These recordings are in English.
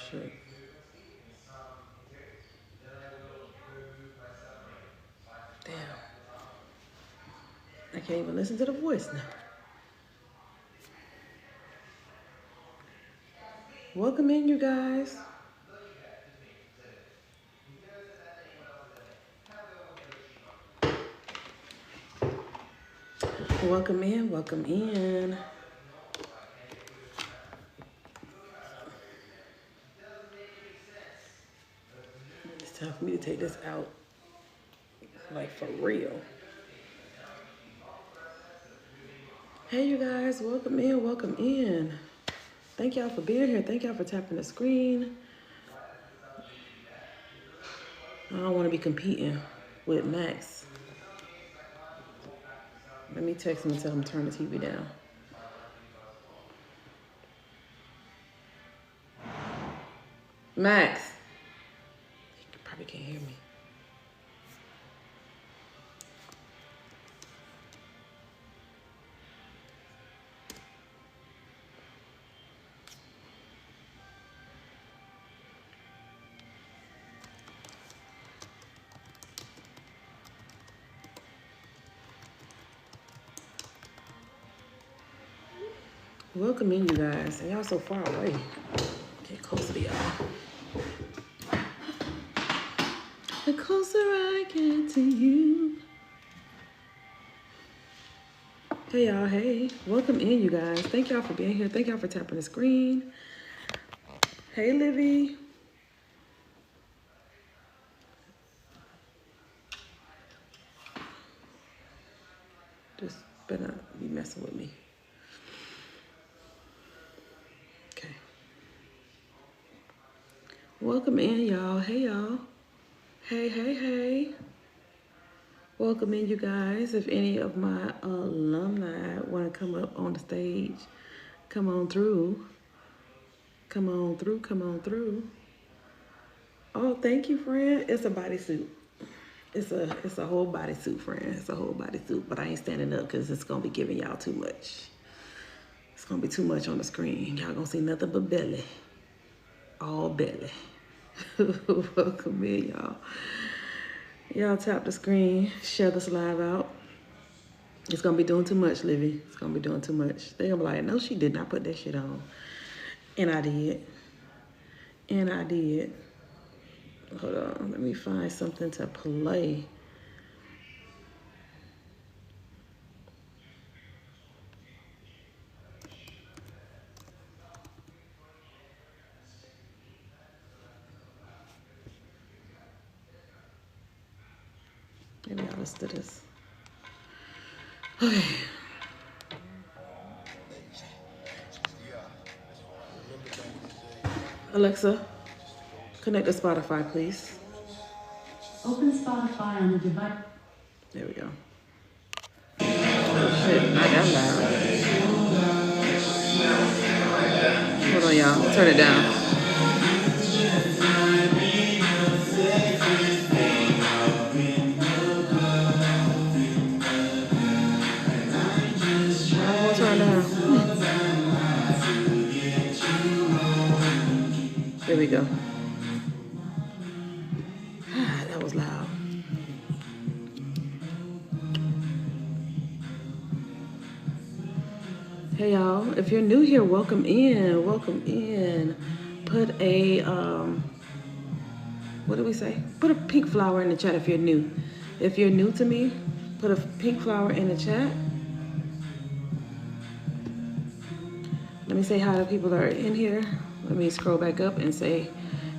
Shit. Damn. I can't even listen to the voice now. Welcome in, you guys. Welcome in, welcome in. It's time for me to take this out. Like for real. Hey, you guys, welcome in, welcome in. Thank y'all for being here. Thank y'all for tapping the screen. I don't want to be competing with Max. Let me text him and tell him to turn the TV down. Max. He probably can't hear me. Welcome in, you guys. And y'all so far away. Get closer to y'all. The closer I get to you. Hey, y'all. Hey. Welcome in, you guys. Thank y'all for being here. Thank y'all for tapping the screen. Hey, Livy. Just better not be messing with me. Okay. Welcome in, y'all. Hey, y'all. Hey, hey, hey. Welcome in, you guys. If any of my alumni want to come up on the stage, come on through. Come on through, come on through. Oh, thank you, friend. It's a bodysuit. It's a whole bodysuit, friend. It's a whole bodysuit, but I ain't standing up because it's going to be giving y'all too much. It's going to be too much on the screen. Y'all going to see nothing but belly. All belly. Welcome in, y'all. Y'all tap the screen, share this live out. It's gonna be doing too much, Livy. It's gonna be doing too much. They gonna be like, no, she did not put that shit on. And I did. And I did. Hold on, let me find something to play. Maybe I'll listen to this. Okay. Alexa, connect to Spotify, please. Open Spotify on the device. There we go. Oh shit, not that loud. Hold on, y'all. Turn it down. There we go. That was loud. Hey y'all, if you're new here, welcome in. Welcome in. Put a what do we say? Put a pink flower in the chat if you're new. If you're new to me, put a pink flower in the chat. Let me say hi to people that are in here. Let me scroll back up and say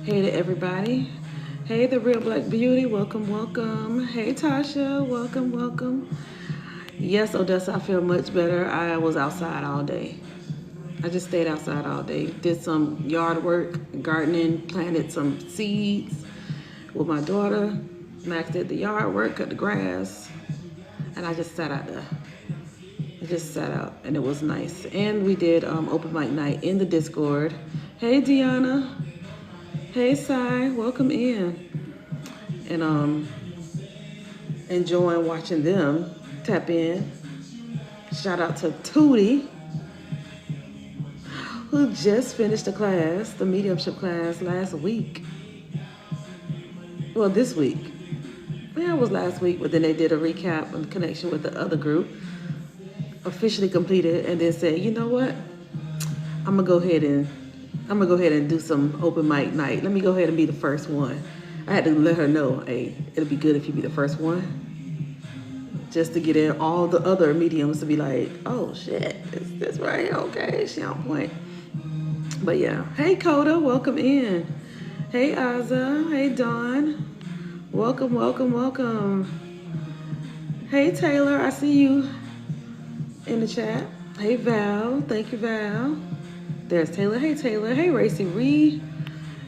hey to everybody. Hey, the Real Black Beauty, welcome, welcome. Hey, Tasha, welcome, welcome. Yes, Odessa, I feel much better. I was outside all day. I just stayed outside all day. Did some yard work, gardening, planted some seeds with my daughter. Max did the yard work, cut the grass, and I just sat out there. I just sat out, and it was nice. And we did open mic night in the Discord. Hey, Deanna. Hey, Sai. Welcome in. And enjoying watching them tap in. Shout out to Tootie. who just finished the class, the mediumship class, last week. Well, this week. Yeah, it was last week, but then they did a recap in connection with the other group. Officially completed, and then said, you know what? I'm gonna go ahead and do some open mic night. Let me go ahead and be the first one. I had to let her know, hey, it'll be good if you be the first one, just to get in all the other mediums to be like, oh shit, is this right? Okay, she on point. But yeah, hey Coda, welcome in. Hey Aza, hey Dawn, welcome, welcome, welcome. Hey Taylor, I see you in the chat. Hey Val, thank you Val. There's Taylor. Hey Taylor. Hey Racy Reed.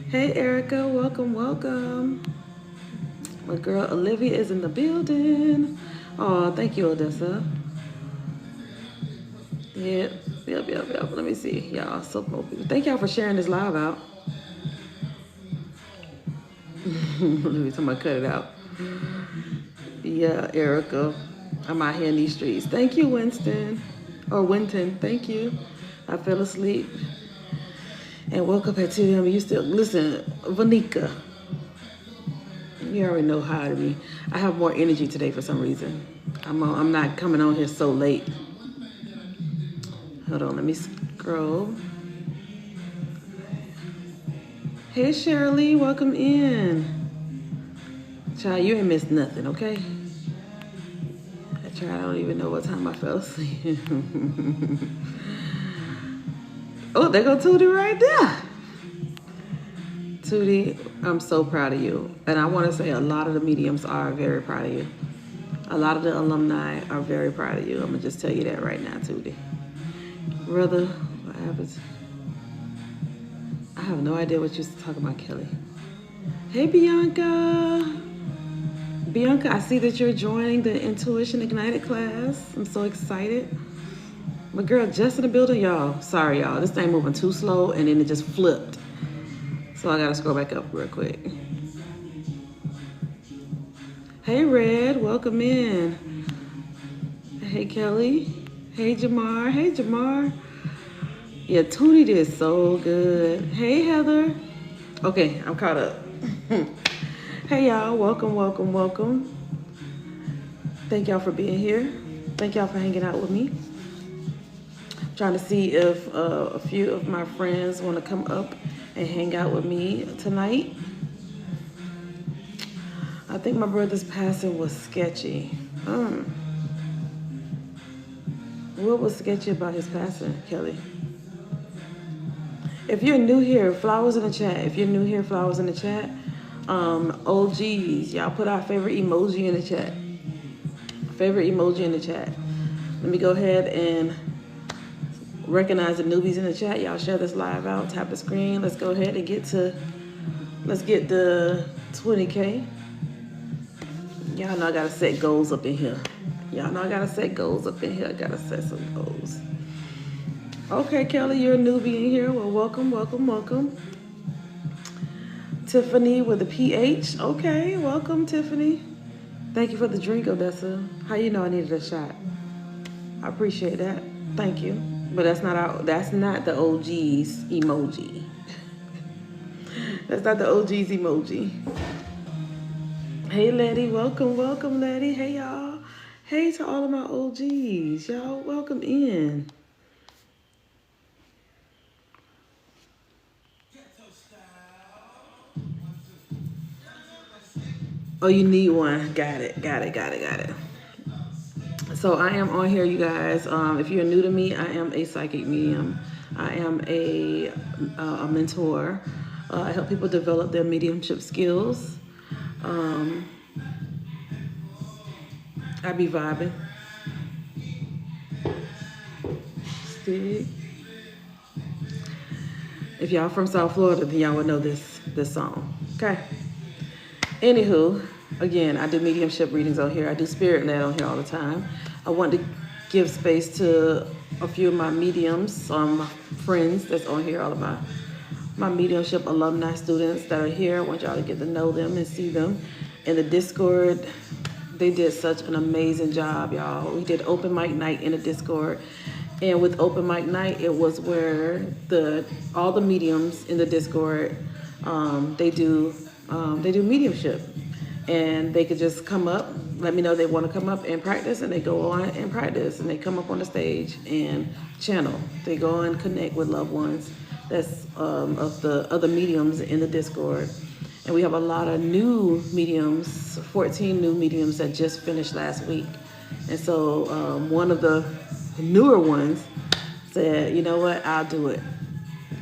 Hey Erica, welcome, welcome. My girl Olivia is in the building. Oh, thank you, Odessa. Yep. Let me see. Y'all, so more people. Thank y'all for sharing this live out. Let me somebody cut it out. Yeah, Erica. I'm out here in these streets. Thank you, Winston. Or Winton, thank you. I fell asleep and woke up at 2 a.m. You still, listen, Vanika. You already know how to be. I have more energy today for some reason. I'm not coming on here so late. Hold on, let me scroll. Hey Shirley, welcome in. Child, you ain't missed nothing, okay? I don't even know what time I fell asleep. Oh, there go Tootie right there. Tootie, I'm so proud of you. And I want to say a lot of the mediums are very proud of you. A lot of the alumni are very proud of you. I'm going to just tell you that right now, Tootie. Brother, what happens? I have no idea what you're talking about, Kelly. Hey, Bianca. Bianca, I see that you're joining the Intuition Ignited class. I'm so excited. My girl just in the building, y'all. Sorry, y'all. This thing moving too slow, and then it just flipped. So I gotta scroll back up real quick. Hey, Red. Welcome in. Hey, Kelly. Hey, Jamar. Hey, Jamar. Yeah, Tootie did so good. Hey, Heather. Okay, I'm caught up. Hey y'all, welcome, welcome, welcome. Thank y'all for being here. Thank y'all for hanging out with me. I'm trying to see if a few of my friends want to come up and hang out with me tonight. I think my brother's passing was sketchy. What was sketchy about his passing, Kelly? If you're new here, flowers in the chat. If you're new here, flowers in the chat. OGs, y'all put our favorite emoji in the chat. Favorite emoji in the chat. Let me go ahead and recognize the newbies in the chat. Y'all share this live out. Tap the screen. Let's go ahead and get the 20K. Y'all know I gotta set goals up in here. Y'all know I gotta set goals up in here. I gotta set some goals. Okay, Kelly, you're a newbie in here. Well, welcome, welcome, welcome. Tiffany with a PH. Okay, welcome, Tiffany. Thank you for the drink, Odessa. How you know I needed a shot? I appreciate that. Thank you. But that's not the OG's emoji. That's not the OG's emoji. Hey, Letty. Welcome, welcome, Letty. Hey, y'all. Hey to all of my OGs. Y'all, welcome in. Oh, you need one. Got it. So I am on here, you guys. If you're new to me, I am a psychic medium. I am a mentor. I help people develop their mediumship skills. I be vibing. Stick. If y'all from South Florida, then y'all would know this song. Okay. Anywho, again, I do mediumship readings on here. I do spirit led on here all the time. I want to give space to a few of my mediums, my friends that's on here, all of my mediumship alumni students that are here. I want y'all to get to know them and see them. In the Discord, they did such an amazing job, y'all. We did open mic night in the Discord, And with open mic night, it was where all the mediums in the Discord, they do mediumship, and they could just come up, let me know they want to come up and practice, and they go on and practice, and they come up on the stage and channel. They go and connect with loved ones that's of the other mediums in the Discord. And we have a lot of new mediums, 14 new mediums that just finished last week. And so one of the newer ones said, you know what, I'll do it.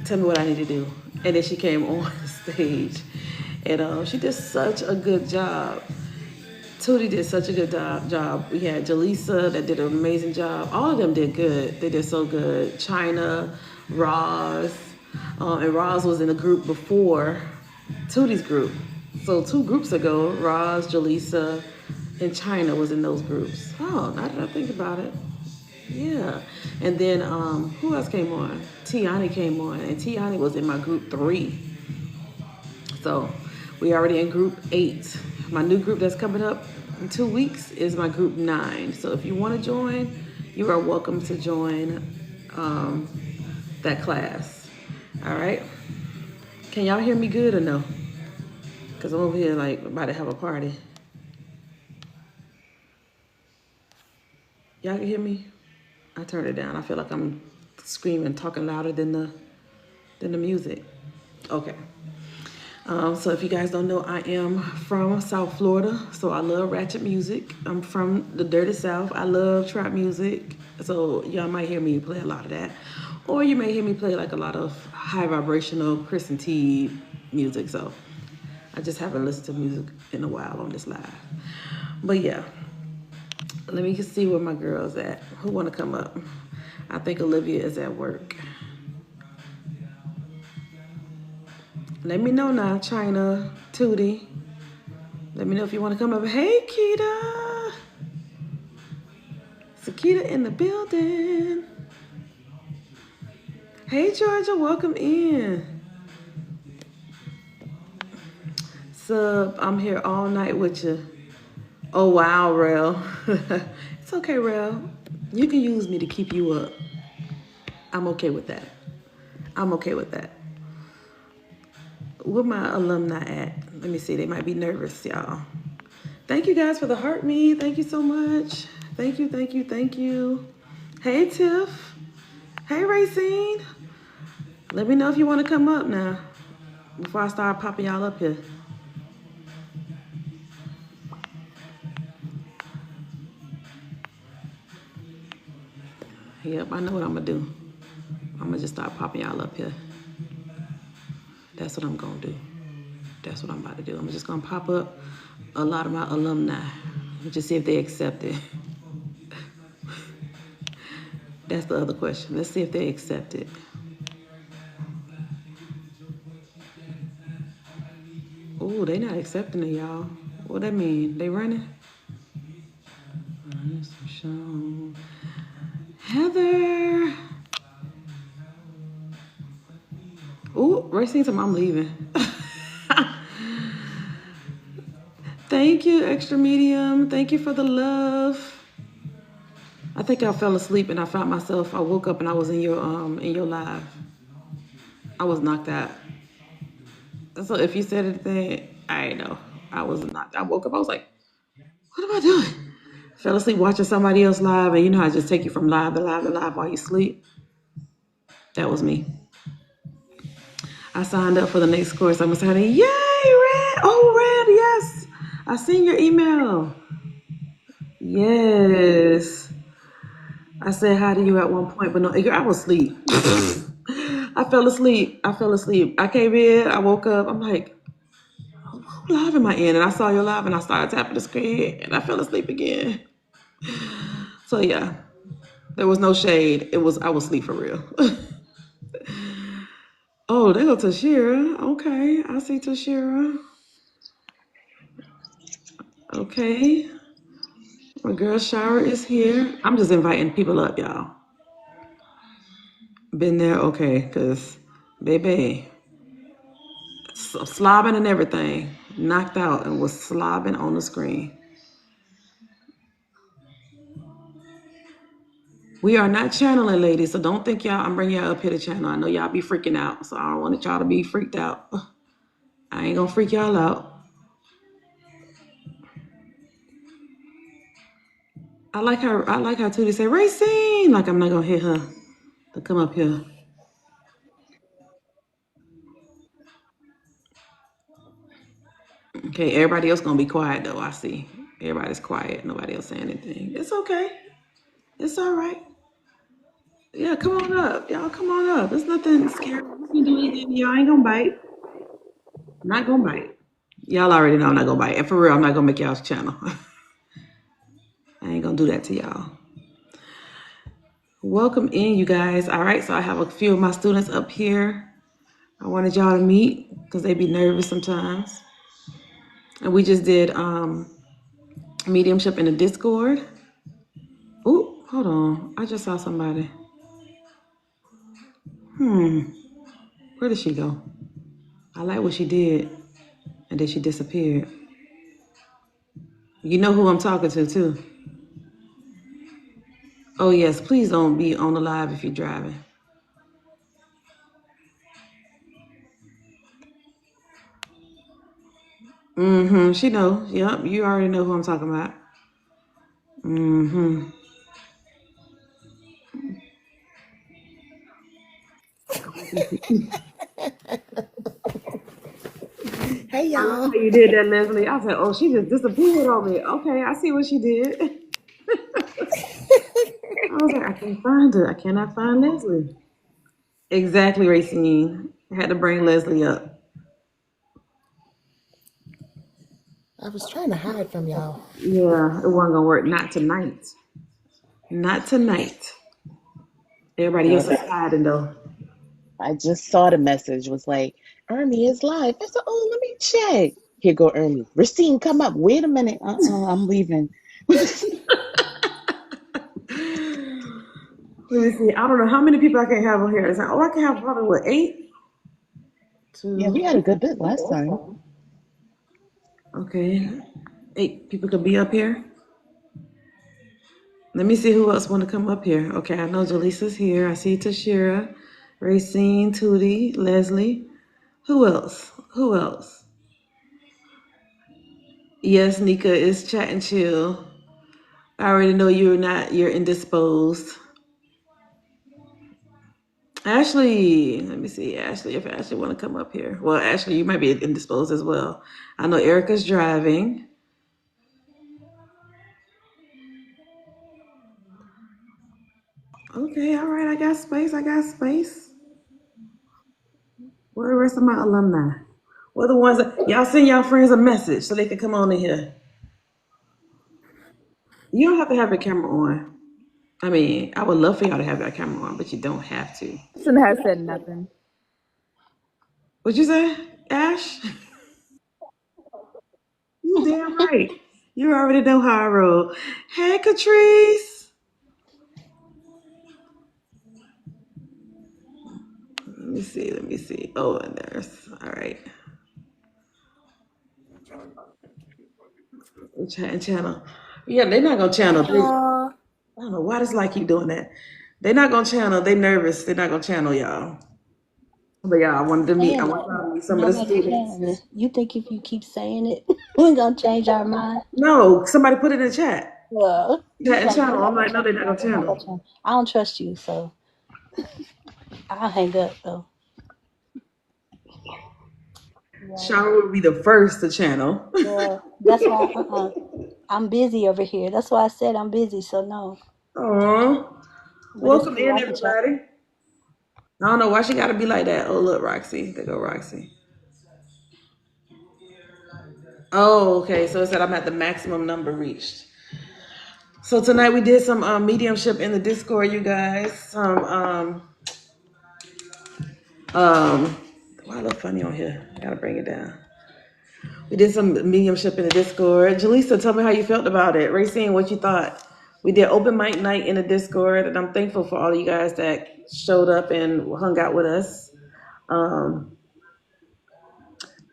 Tell me what I need to do. And then she came on stage, and she did such a good job. Tootie did such a good job. We had Jaleesa that did an amazing job. All of them did good. They did so good. China, Roz, and Roz was in the group before Tootie's group. So 2 groups ago, Roz, Jaleesa, and China was in those groups. Oh, now that I think about it. Yeah. And then who else came on? Tiani came on, and Tiani was in my group 3. So we already in group 8. My new group that's coming up in 2 weeks is my group 9. So if you want to join, you are welcome to join that class. All right. Can y'all hear me good or no? Because I'm over here like about to have a party. Y'all can hear me? I turned it down. I feel like I'm screaming, talking louder than the music. Okay. So if you guys don't know, I am from South Florida, so I love ratchet music. I'm from the dirty South. I love trap music, so y'all might hear me play a lot of that. Or you may hear me play like a lot of high vibrational Kristen T music, so I just haven't listened to music in a while on this live. But yeah, let me see where my girl's at. Who wanna come up? I think Olivia is at work. Let me know now, China, Tootie. Let me know if you want to come up. Hey, Keita. Sakita in the building. Hey, Georgia, welcome in. Sub, I'm here all night with you. Oh, wow, Rel. It's okay, Rel. You can use me to keep you up. I'm okay with that. I'm okay with that. Where my alumni at? Let me see. They might be nervous, y'all. Thank you guys for the heart me. Thank you so much. Thank you, thank you, thank you. Hey, Tiff. Hey, Racine. Let me know if you want to come up now before I start popping y'all up here. Yep, I know what I'm going to do. I'm going to just start popping y'all up here. That's what I'm going to do. That's what I'm about to do. I'm just going to pop up a lot of my alumni. Just see if they accept it. That's the other question. Let's see if they accept it. Oh, they not accepting it, y'all. What that mean? They running? Heather. Oh, Racine said I'm leaving. Thank you, Extra Medium. Thank you for the love. I think I fell asleep and I found myself. I woke up and I was in your live. I was knocked out. So if you said anything, I know. I was knocked. I woke up. I was like, what am I doing? Fell asleep watching somebody else live, and you know how I just take you from live to live to live while you sleep. That was me. I signed up for the next course. I'm excited. Yay, Red! Oh, Red, yes. I seen your email. Yes. I said hi to you at one point, but no, I was asleep. I fell asleep. I came in, I woke up. I'm like, who live am I in? And I saw your live, and I started tapping the screen, and I fell asleep again. So yeah, there was no shade. I was asleep for real. Oh, there go Tashira. Okay, I see Tashira. Okay. My girl Shara is here. I'm just inviting people up, y'all. Been there, okay, because, baby, slobbing and everything. Knocked out and was slobbing on the screen. We are not channeling, ladies, so don't think y'all I'm bringing y'all up here to channel. I know y'all be freaking out, so I don't want y'all to be freaked out. I ain't gonna freak y'all out. I like how Tootie say Racine. Like I'm not gonna hit her to come up here. Okay, everybody else gonna be quiet though. I see. Everybody's quiet. Nobody else saying anything. It's okay. It's all right. Yeah, come on up. Y'all come on up. There's nothing scary. You can do anything. Y'all ain't gonna bite. Not gonna bite. Y'all already know I'm not gonna bite. And for real, I'm not gonna make y'all's channel. I ain't gonna do that to y'all. Welcome in, you guys. All right, so I have a few of my students up here. I wanted y'all to meet because they be nervous sometimes. And we just did mediumship in the Discord. Ooh, hold on. I just saw somebody. Where did she go? I like what she did. And then she disappeared. You know who I'm talking to, too. Oh, yes. Please don't be on the live if you're driving. Mm-hmm. She knows. Yep. You already know who I'm talking about. Mm-hmm. Hey I like y'all. how you did that, Leslie. I said, oh, she just disappeared on me. Okay, I see what she did. I was like, I can't find her. I cannot find Leslie. Exactly, Racine. I had to bring Leslie up. I was trying to hide from y'all. Yeah, it wasn't gonna work. Not tonight. Not tonight. Everybody else Girl, is hiding though. I just saw the message. Was like, Ernie is live. I said, oh, let me check. Here go Ernie. Racine, come up. Wait a minute. I'm leaving. Let me see. I don't know how many people I can have on here. It's like, oh, I can have probably what, 8? Yeah, we Two. had a good bit last time. Okay. 8 people could be up here. Let me see who else want to come up here. Okay, I know Jaleesa's here. I see Tashira, Racine, Tootie, Leslie. Who else? Who else? Yes, Nika is chat and chill. I already know you're indisposed. Ashley, let me see. Ashley, if Ashley want to come up here. Well, Ashley, you might be indisposed as well. I know Erica's driving. Okay, all right. I got space. I got space. Where are the rest of my alumni? What are the ones that y'all send y'all friends a message so they can come on in here? You don't have to have your camera on. I mean, I would love for y'all to have your camera on, but you don't have to. Person has said nothing. What'd you say, Ash? You damn right. You already know how I roll. Hey, Catrice. Let me see. Let me see. Oh, and there's all right. Channel. Yeah, they're not gonna channel. I don't know why this like keep doing that. They're not gonna channel. They nervous. They're not gonna channel y'all. But yeah, I wanted to meet. I Saying want that. y'all to meet some of the Nobody students. saying it. You think if you keep saying it, we're gonna change our mind? No, somebody put it in chat. Well, you Chat and saying channel. they're not I'm gonna like, no, change they're their not mind. gonna They're not gonna channel. change. I don't trust you, so I'll hang up though. Right. Shara will be the first to channel. Well, that's why. I'm busy over here. That's why I said I'm busy. So no. Aw. But it's Welcome cool. in, I can chat. everybody. I don't know why she gotta be like that. Oh, look, Roxy. There go Roxy. Oh, okay. So it said I'm at the maximum number reached. So tonight we did some mediumship in the Discord, you guys. Um, why I look funny on here? I gotta bring it down. We did some mediumship in the Discord. Jaleesa, tell me how you felt about it. Racine, what you thought? We did open mic night in the Discord, and I'm thankful for all of you guys that showed up and hung out with us. Um,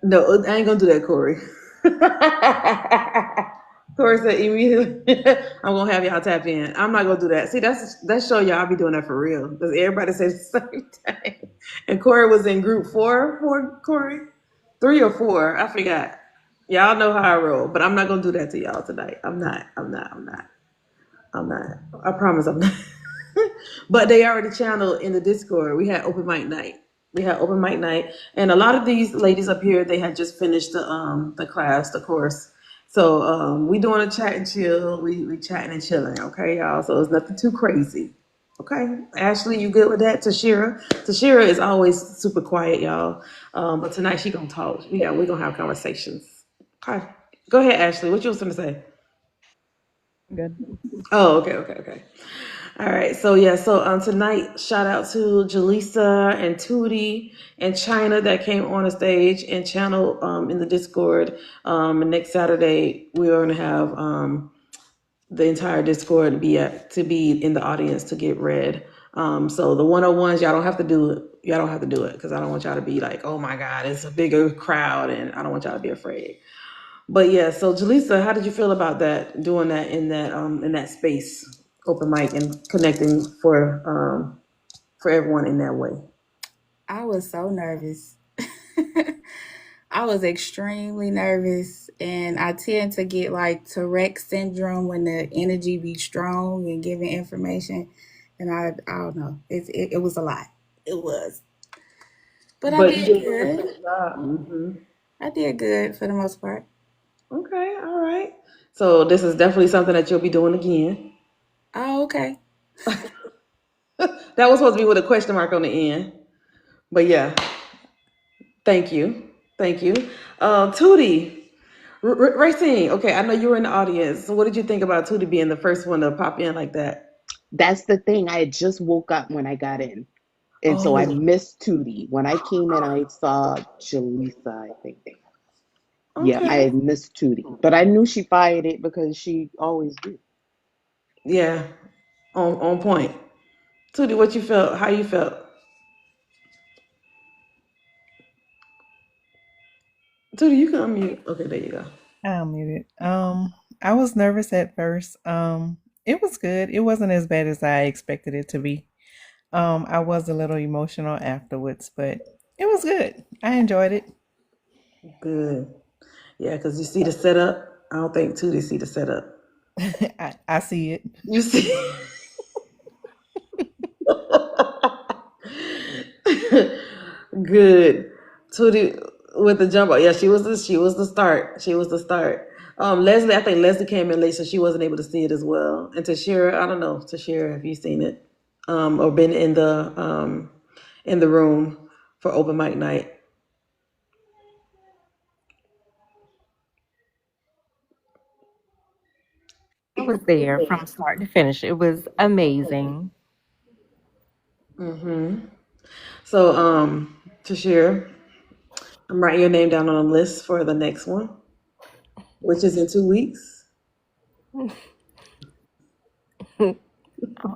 no, I ain't gonna do that, Corey. Corey said immediately, I'm gonna have y'all tap in. I'm not gonna do that. See, that show y'all be doing that for real. Because everybody says the same thing. And Corey was in group four for Corey. 3 or 4. I forgot. Y'all know how I roll, but I'm not gonna do that to y'all tonight. I'm not. I promise I'm not. But they already channeled in the Discord. We had open mic night. And a lot of these ladies up here, they had just finished the class, the course. So we doing a chat and chill. We chatting and chilling. Okay, y'all. So it's nothing too crazy. Okay, Ashley, you good with that? Tashira is always super quiet, y'all. But tonight she gonna talk. We gonna have conversations. Okay, go ahead, Ashley. What you was gonna say? Good. Oh, okay. All right. So yeah, so tonight, shout out to Jaleesa and Tootie and China that came on the stage and channel in the Discord. And next Saturday we're gonna have the entire Discord to be in the audience to get read. So the 101s, y'all don't have to do it. Y'all don't have to do it because I don't want y'all to be like, oh my God, it's a bigger crowd, and I don't want y'all to be afraid. But yeah, so Jaleesa, how did you feel about that? Doing that in that space, open mic, and connecting for everyone in that way. I was so nervous. I was extremely nervous, and I tend to get like Tourette syndrome when the energy be strong and giving information. And I don't know. It was a lot. It was, but I But you did did such a good. great job. Hmm. I did good for the most part. Okay, all right. So this is definitely something that you'll be doing again. Oh, okay. That was supposed to be with a question mark on the end. But yeah, thank you. Thank you. Tootie, Racine, okay, I know you were in the audience. So what did you think about Tootie being the first one to pop in like that? That's the thing. I had just woke up when I got in. And so I Oh, missed Tootie. When I came in, I saw Jaleesa, I think. Yeah, I okay. had missed Tootie. But I knew she fired it because she always do. Yeah, on point. Tootie, what you felt? How you felt? Tootie, you can unmute. Okay, there you go. I muted. I was nervous at first. It was good. It wasn't as bad as I expected it to be. I was a little emotional afterwards, but it was good. I enjoyed it. Good. Yeah, because you see the setup. I don't think Tootie see the setup. I see it. You see. Good. Tootie with the jump. Yeah, she was the start. She was the start. Leslie, I think Leslie came in late, so she wasn't able to see it as well. And Tashira, I don't know, Tashira, have you seen it? Or been in the room for open mic night? I was there from start to finish. It was amazing. Mm-hmm. So, Tashira, I'm writing your name down on a list for the next one, which is in 2 weeks.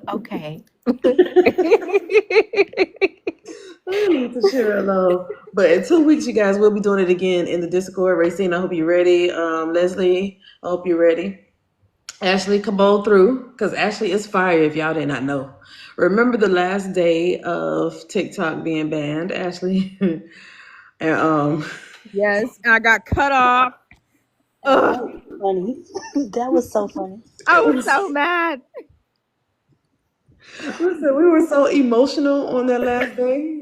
Okay. I need to share alone. But in 2 weeks, you guys will be doing it again in the Discord. Racine, I hope you're ready. Leslie, I hope you're ready. Ashley, come on through, because Ashley is fire if y'all did not know. Remember the last day of TikTok being banned, Ashley? and Yes, I got cut off. That Ugh, was funny. That was so funny. I was so mad. listen, we were so emotional on that last day.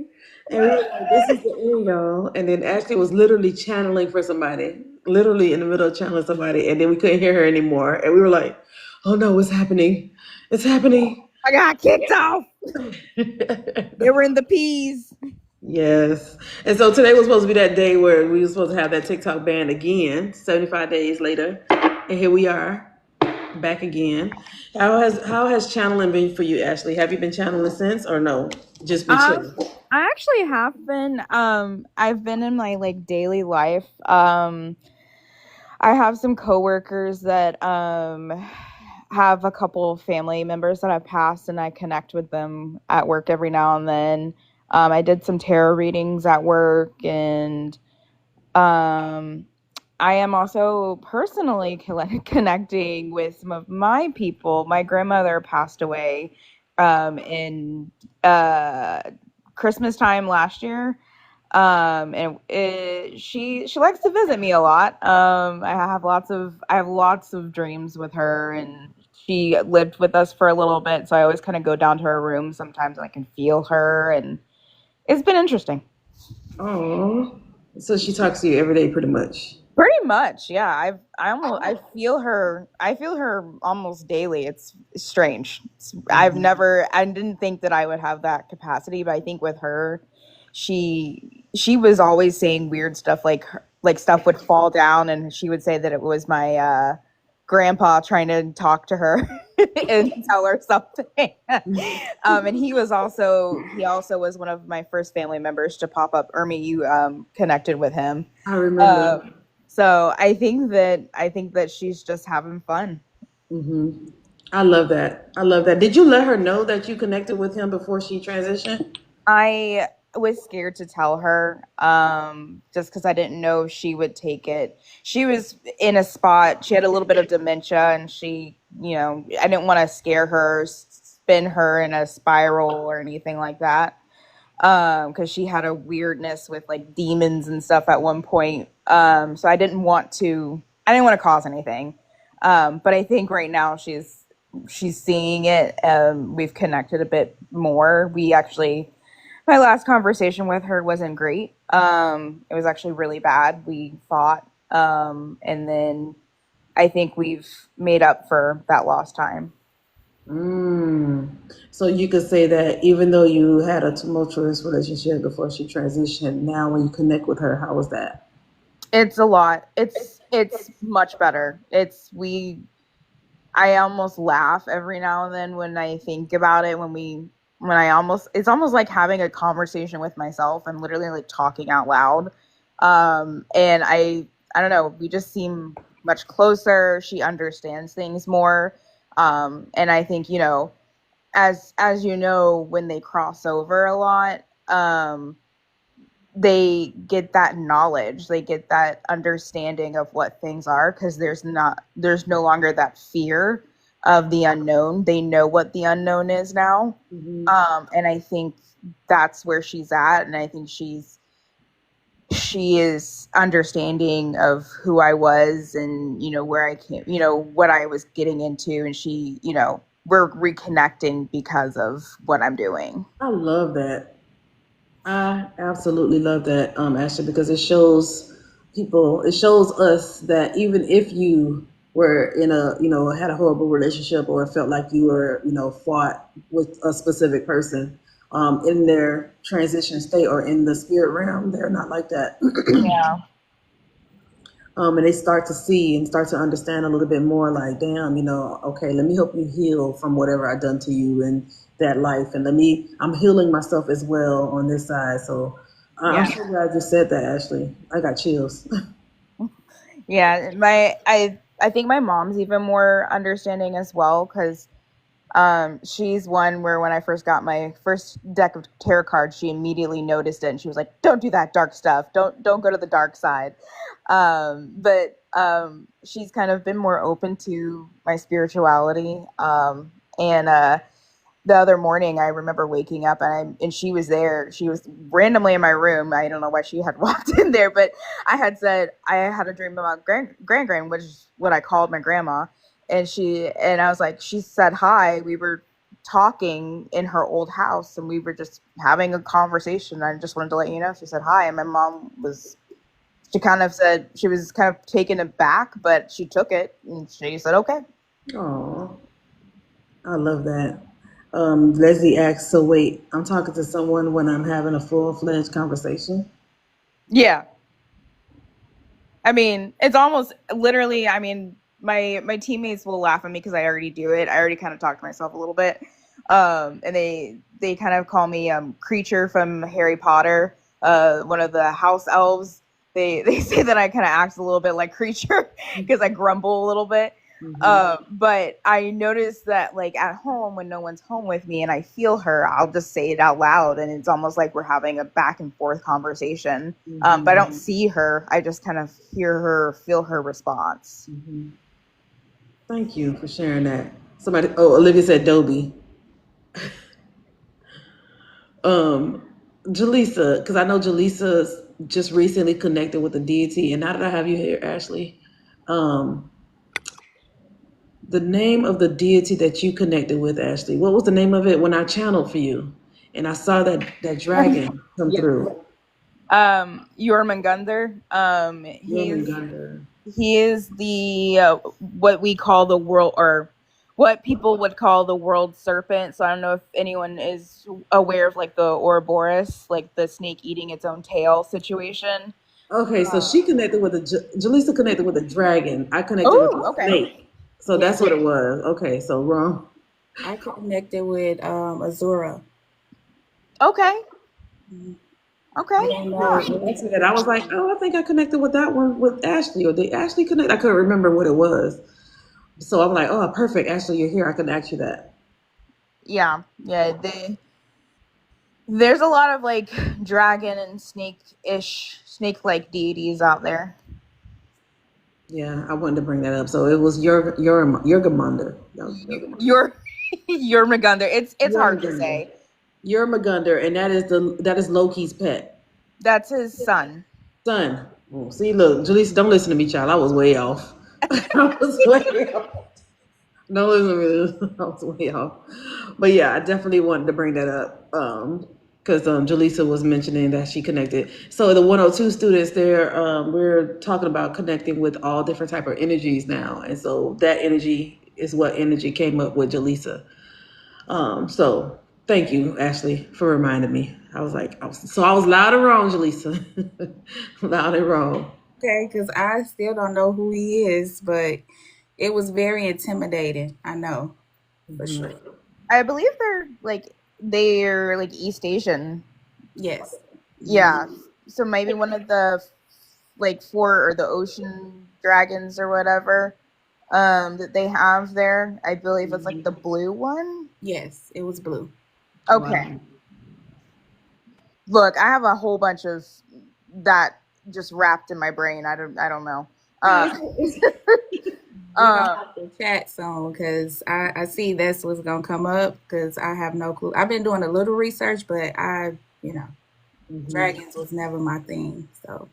And we were like, this is the end, y'all. And then Ashley was literally channeling for somebody, literally in the middle of channeling somebody. And then we couldn't hear her anymore. And we were like, oh no, what's happening? It's happening. I got kicked off. They were in the peas. Yes. And so today was supposed to be that day where we were supposed to have that TikTok ban again, 75 days later. And here we are, back again. How has channeling been for you, Ashley? Have you been channeling since or no? Just been Um, chilling? I actually have been. I've been in my like daily life. I have some coworkers that have a couple of family members that have passed, and I connect with them at work every now and then. I did some tarot readings at work, and um I am also personally connecting with some of my people. My grandmother passed away in uh, Christmas time last year. She likes to visit me a lot. I have lots of dreams with her, and she lived with us for a little bit, so I always kind of go down to her room sometimes and I can feel her, and it's been interesting. Oh, so she talks to you every day, pretty much. Pretty much, yeah. I feel her almost daily. It's strange. I didn't think that I would have that capacity, but I think with her, she was always saying weird stuff, like stuff would fall down and she would say that it was my grandpa trying to talk to her and tell her something. And he also was one of my first family members to pop up. Ermi, you connected with him. I remember. So I think that she's just having fun. I love that. I love that. Did you let her know that you connected with him before she transitioned? I was scared to tell her, just because I didn't know if she would take it. She was in a spot. She had a little bit of dementia, and I didn't want to scare her, spin her in a spiral or anything like that. Because she had a weirdness with like demons and stuff at one point. So I didn't want to cause anything. But I think right now she's seeing it. We've connected a bit more. My last conversation with her wasn't great. It was actually really bad. We fought. And then I think we've made up for that lost time. So you could say that even though you had a tumultuous relationship before she transitioned, now when you connect with her, how was that? It's a lot. It's much better. I almost laugh every now and then when I think about it. It's almost like having a conversation with myself. I'm literally like talking out loud. And I don't know, we just seem much closer. She understands things more. And I think, as you know, when they cross over a lot, they get that knowledge, they get that understanding of what things are, because there's no longer that fear of the unknown. They know what the unknown is now. And I think that's where she's at, and I think she is understanding of who I was and where I came, what I was getting into, and we're reconnecting because of what I'm doing. I love that. I absolutely love that, Ashley, because it shows us that even if you were in had a horrible relationship or felt like you were, fought with a specific person, in their transition state or in the spirit realm, they're not like that. Yeah. And they start to see and start to understand a little bit more, like, damn, okay, let me help you heal from whatever I've done to you in that life. And I'm healing myself as well on this side. So I'm so glad you said that, Ashley. I got chills. Yeah. I think my mom's even more understanding as well, because she's one where when I first got my first deck of tarot cards, she immediately noticed it and she was like, don't do that dark stuff. Don't go to the dark side. But she's kind of been more open to my spirituality. And the other morning I remember waking up and she was there. She was randomly in my room. I don't know why she had walked in there, but I had said I had a dream about grand, which is what I called my grandma. And I was like, she said hi. We were talking in her old house and we were just having a conversation. I just wanted to let you know. She said hi. And my mom she kind of said, she was kind of taken aback, but she took it and she said, okay. Oh, I love that. Leslie asks, so wait, I'm talking to someone when I'm having a full-fledged conversation? Yeah. I mean, it's almost literally, I mean, my teammates will laugh at me because I already do it. I already kind of talk to myself a little bit. And they kind of call me Creature from Harry Potter, one of the house elves. They say that I kind of act a little bit like Creature because I grumble a little bit. But I noticed that like at home when no one's home with me and I feel her, I'll just say it out loud, and it's almost like we're having a back and forth conversation. But I don't see her; I just kind of hear her, feel her response. Thank you for sharing that. Somebody, oh, Olivia said Dobie. Um, Jaleesa, because I know Jaleesa just recently connected with the deity, and now that I have you here, Ashley, um, the name of the deity that you connected with, Ashley, what was the name of it when I channeled for you? And I saw that dragon come Yeah. through. Jormungandr. Jormungandr. He is the what we call the world, or what people would call the world serpent. So I don't know if anyone is aware of like the Ouroboros, like the snake eating its own tail situation. Okay, so she connected with Jaleesa connected with a dragon. I connected with Oh, a okay. snake. So Yeah. that's what it was. Okay, so wrong. I connected with Azura. Okay. Okay. And Yeah. That's it. I was like, oh, I think I connected with that one with Ashley, or did Ashley connect? I couldn't remember what it was. So I'm like, oh, perfect. Ashley, you're here. I can ask you that. Yeah. There's a lot of like dragon and snake-like deities out there. Yeah, I wanted to bring that up. So it was your Yurgamander. Your Jormungandr. It's hard to say. Yurmagundar, and that is Loki's pet That's his son. son. Oh, see, look, Jaleesa, don't listen to me, child. I was way off. I was way off. No, listen, I was way off. But yeah, I definitely wanted to bring that up because Jaleesa was mentioning that she connected. So the 102 students there, we're talking about connecting with all different type of energies now, and so that energy is what energy came up with Jaleesa. So thank you, Ashley, for reminding me. I was like, I was loud and wrong, Jaleesa, loud and wrong. Okay, because I still don't know who he is, but it was very intimidating. I know for sure. I believe they're like East Asian. Yes. Yeah. So maybe one of the like four or the ocean dragons or whatever that they have there. I believe it's like the blue one. Yes, it was blue. Okay. Wow. Look, I have a whole bunch of that just wrapped in my brain. I don't know. We're gonna have to chat soon because I see that's what's gonna come up because I have no clue. I've been doing a little research, but dragons was never my thing. So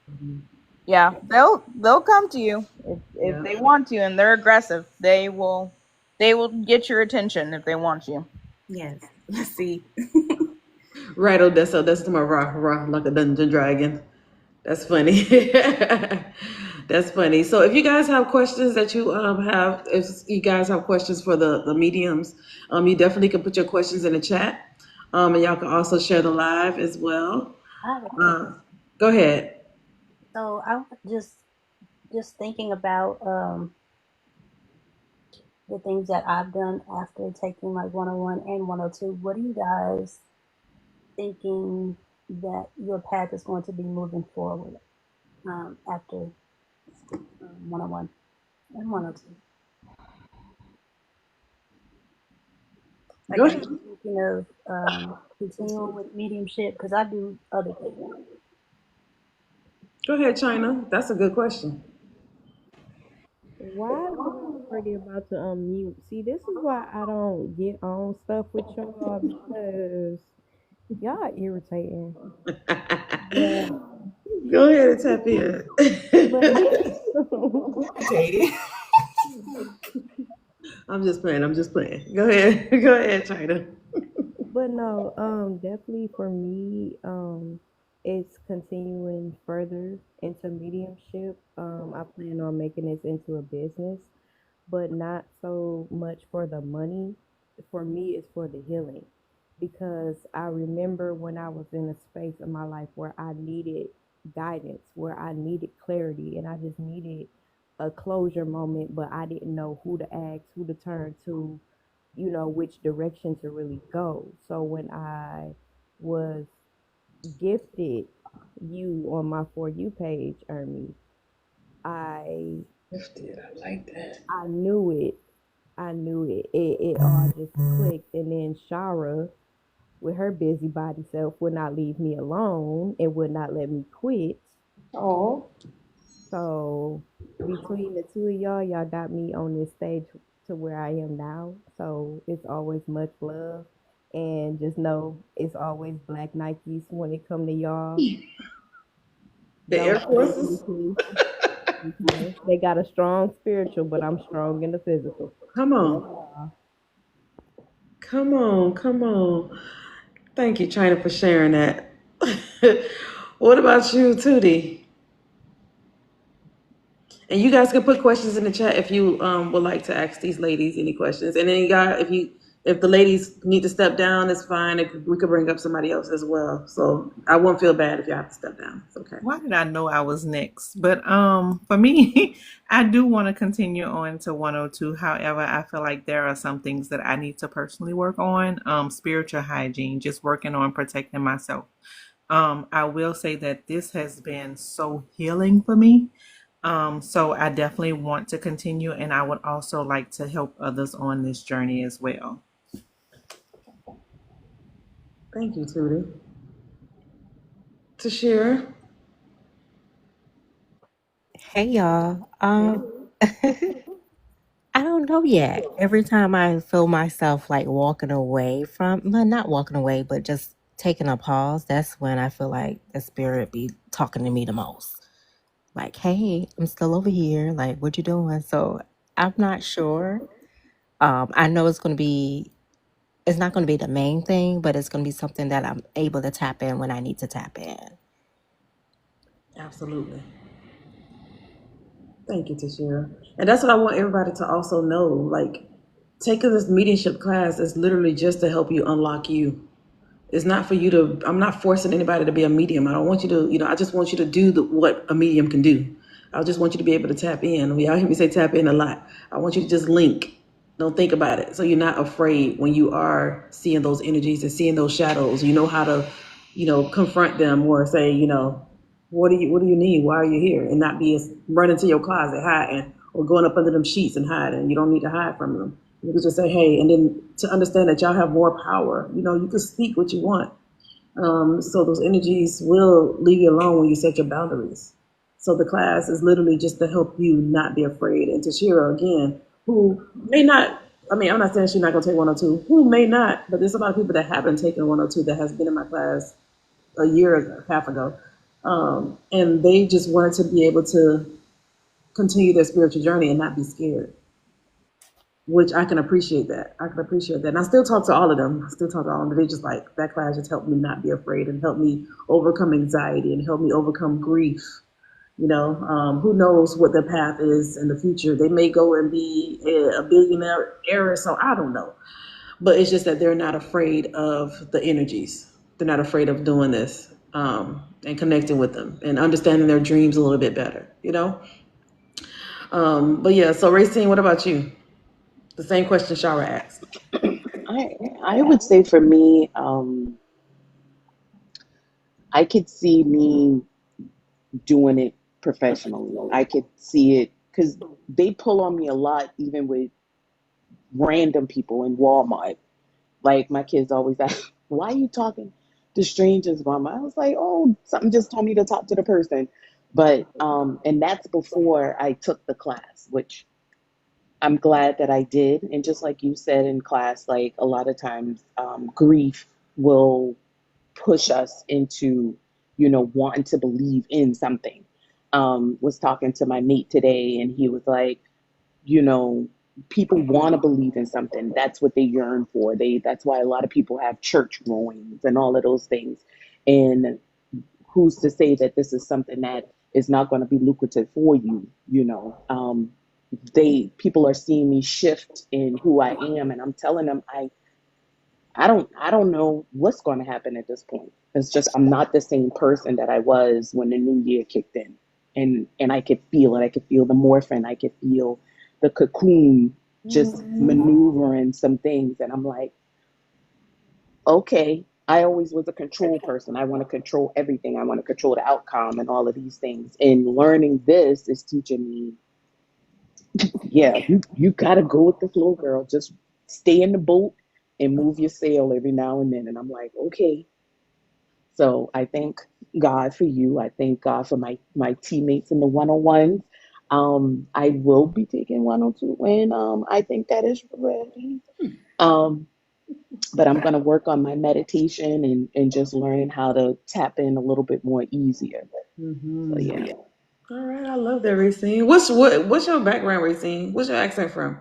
Yeah, they'll come to you if Yeah. they want to, and they're aggressive. They will get your attention if they want you. yes, let's see. Right, Odessa. That's my rock like a dungeon dragon. That's funny. That's funny. So if you guys have questions that you have, if you guys have questions for the mediums, you definitely can put your questions in the chat. And y'all can also share the live as well. I have a question. Go ahead. So I was just thinking about the things that I've done after taking like 101 and 102. What are you guys thinking that your path is going to be moving forward after 101 and 102? Like, Go are ahead. you thinking of continuing with mediumship? Because I do other things. Go ahead, China. That's a good question. Why was I already about to unmute? See, this is why I don't get on stuff with y'all because y'all irritating. Yeah, Go ahead and tap in. but Katie. I'm just playing. I'm just playing. Go ahead. Go ahead, China. but no, definitely for me, it's continuing further into mediumship. I plan on making this into a business, but not so much for the money. For me, it's for the healing. Because I remember when I was in a space in my life where I needed guidance, where I needed clarity, and I just needed a closure moment, but I didn't know who to ask, who to turn to, which direction to really go. So when I was gifted you on my For You page, Ermi, I Gifted. I like that. I knew it. I knew it. It all just clicked. And then Shara, with her busybody self, would not leave me alone and would not let me quit. Oh, So between the two of y'all got me on this stage to where I am now. So it's always much love. And just know it's always black Nikes when it come to y'all. the Don't Air forget me, Forces. please. Okay? They got a strong spiritual, but I'm strong in the physical. Come Love on. y'all. Come on. Come on. Thank you, China, for sharing that. What about you, Tootie? And you guys can put questions in the chat if you would like to ask these ladies any questions. And then you got if the ladies need to step down, it's fine. We could bring up somebody else as well. So I won't feel bad if you have to step down. It's okay. Why did I know I was next? But for me, I do want to continue on to 102. However, I feel like there are some things that I need to personally work on. Spiritual hygiene, just working on protecting myself. I will say that this has been so healing for me. So I definitely want to continue, and I would also like to help others on this journey as well. Thank you, Tootie. Tashira. Hey y'all. I don't know yet. Every time I feel myself like walking away from, well, not walking away, but just taking a pause, that's when I feel like the spirit be talking to me the most. Like, hey, I'm still over here. Like, what you doing? So I'm not sure. I know it's not going to be the main thing, but it's going to be something that I'm able to tap in when I need to tap in. Absolutely. Thank you, Tashira. And that's what I want everybody to also know. Like, taking this mediumship class is literally just to help you unlock you. It's not for you to, I'm not forcing anybody to be a medium. I don't want you to, I just want you to do what a medium can do. I just want you to be able to tap in. Y'all hear me say tap in a lot. I want you to just link. Don't think about it. So you're not afraid when you are seeing those energies and seeing those shadows. You know how to, confront them or say, what do you need? Why are you here? And not be running to your closet hiding or going up under them sheets and hiding. You don't need to hide from them. You can just say, hey, and then to understand that y'all have more power. You can speak what you want. So those energies will leave you alone when you set your boundaries. So the class is literally just to help you not be afraid. And Tashira, again, who may not, I'm not saying she's not going to take 102, who may not, but there's a lot of people that haven't taken 102 that has been in my class a year ago, half ago. And they just wanted to be able to continue their spiritual journey and not be scared, which I can appreciate that. I can appreciate that. And I still talk to all of them. I still talk to all of them. They just like, that class just helped me not be afraid and helped me overcome anxiety and helped me overcome grief. Who knows what their path is in the future? They may go and be a billionaire heiress, so I don't know. But it's just that they're not afraid of the energies. They're not afraid of doing this and connecting with them and understanding their dreams a little bit better. But yeah, so Racine, what about you? The same question Shara asked. I would say for me, I could see me doing it professionally. I could see it because they pull on me a lot, even with random people in Walmart. Like my kids always ask, "Why are you talking to strangers, Mama?" I was like, "Oh, something just told me to talk to the person." But and that's before I took the class, which I'm glad that I did. And just like you said in class, like a lot of times, grief will push us into, wanting to believe in something. Was talking to my mate today, and he was like, you know, people want to believe in something. That's what they yearn for. That's why a lot of people have church goings and all of those things. And who's to say that this is something that is not going to be lucrative for you? People are seeing me shift in who I am, and I'm telling them I don't know what's going to happen at this point. It's just I'm not the same person that I was when the new year kicked in. And I could feel it. I could feel the morphine. I could feel the cocoon just maneuvering some things. And I'm like, okay, I always was a control person. I want to control everything. I want to control the outcome and all of these things. And learning this is teaching me Yeah, you gotta go with the flow, girl. Just stay in the boat and move your sail every now and then. And I'm like, okay. So I thank God for you. I thank God for my teammates in the 101s. I will be taking 102 when I think that is ready. Um, but I'm gonna work on my meditation and just learning how to tap in a little bit more easier. So Mm-hmm. yeah. All right, I love that, Racine. What's your background, Racine? What's your accent from?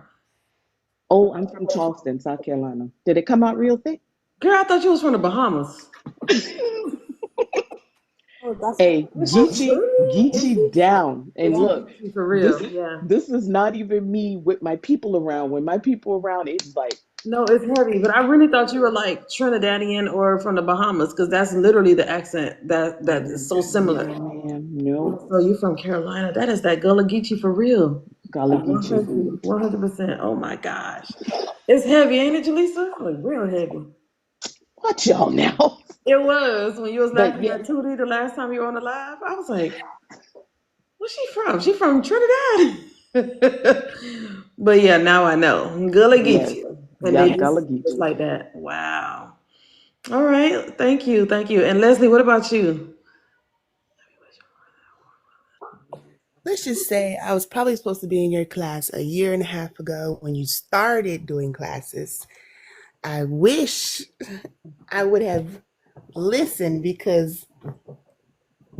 Oh, I'm from Charleston, South Carolina. Did it come out real thick? Girl, I thought you was from the Bahamas. Oh, that's Hey, Is she Geechee down. And look, Geechee for this real? Yeah. this is not even me with my people around. When my people around, it's like, No, it's heavy, but I really thought you were like Trinidadian or from the Bahamas because that's literally the accent that is so similar. no, ma'am, no, So you from Carolina? That is that Gullah Geechee for real. Gullah Geechee. 100%. Oh my gosh, it's heavy, ain't it, Jaleesa? Like real heavy. Watch y'all now. It was when you was But laughing yeah, at Tootie the last time you were on the live. I was like, where's she from? She from Trinidad. But yeah, now I know. Gullah yes, Geechee. And they yup, Gullah just Geechee. like that. Wow. All right. Thank you. Thank you. And Leslie, what about you? Let's just say I was probably supposed to be in your class a year and a half ago when you started doing classes. I wish I would have listened because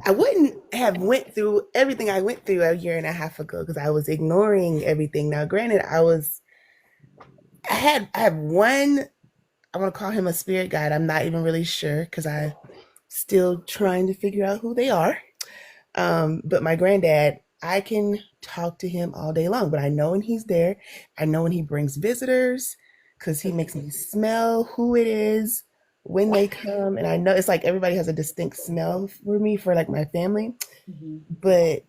I wouldn't have went through everything I went through a year and a half ago because I was ignoring everything. Now, granted, I have one. I want to call him a spirit guide. I'm not even really sure because I'm still trying to figure out who they are. But my granddad, I can talk to him all day long, but I know when he's there. I know when he brings visitors because he makes me smell who it is when they come. And I know it's like everybody has a distinct smell for me, for like my family. But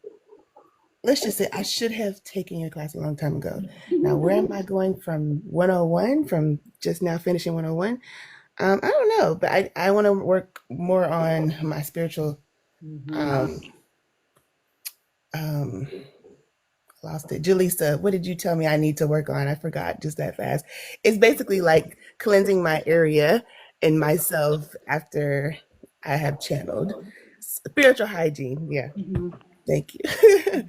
let's just say I should have taken your class a long time ago. Now, where am I going from 101, from just now finishing 101? I don't know, but I want to work more on my spiritual um, um, lost it. Jaleesa, what did you tell me I need to work on? I forgot just that fast. It's basically like cleansing my area and myself after I have channeled. Spiritual hygiene. Yeah. Thank you.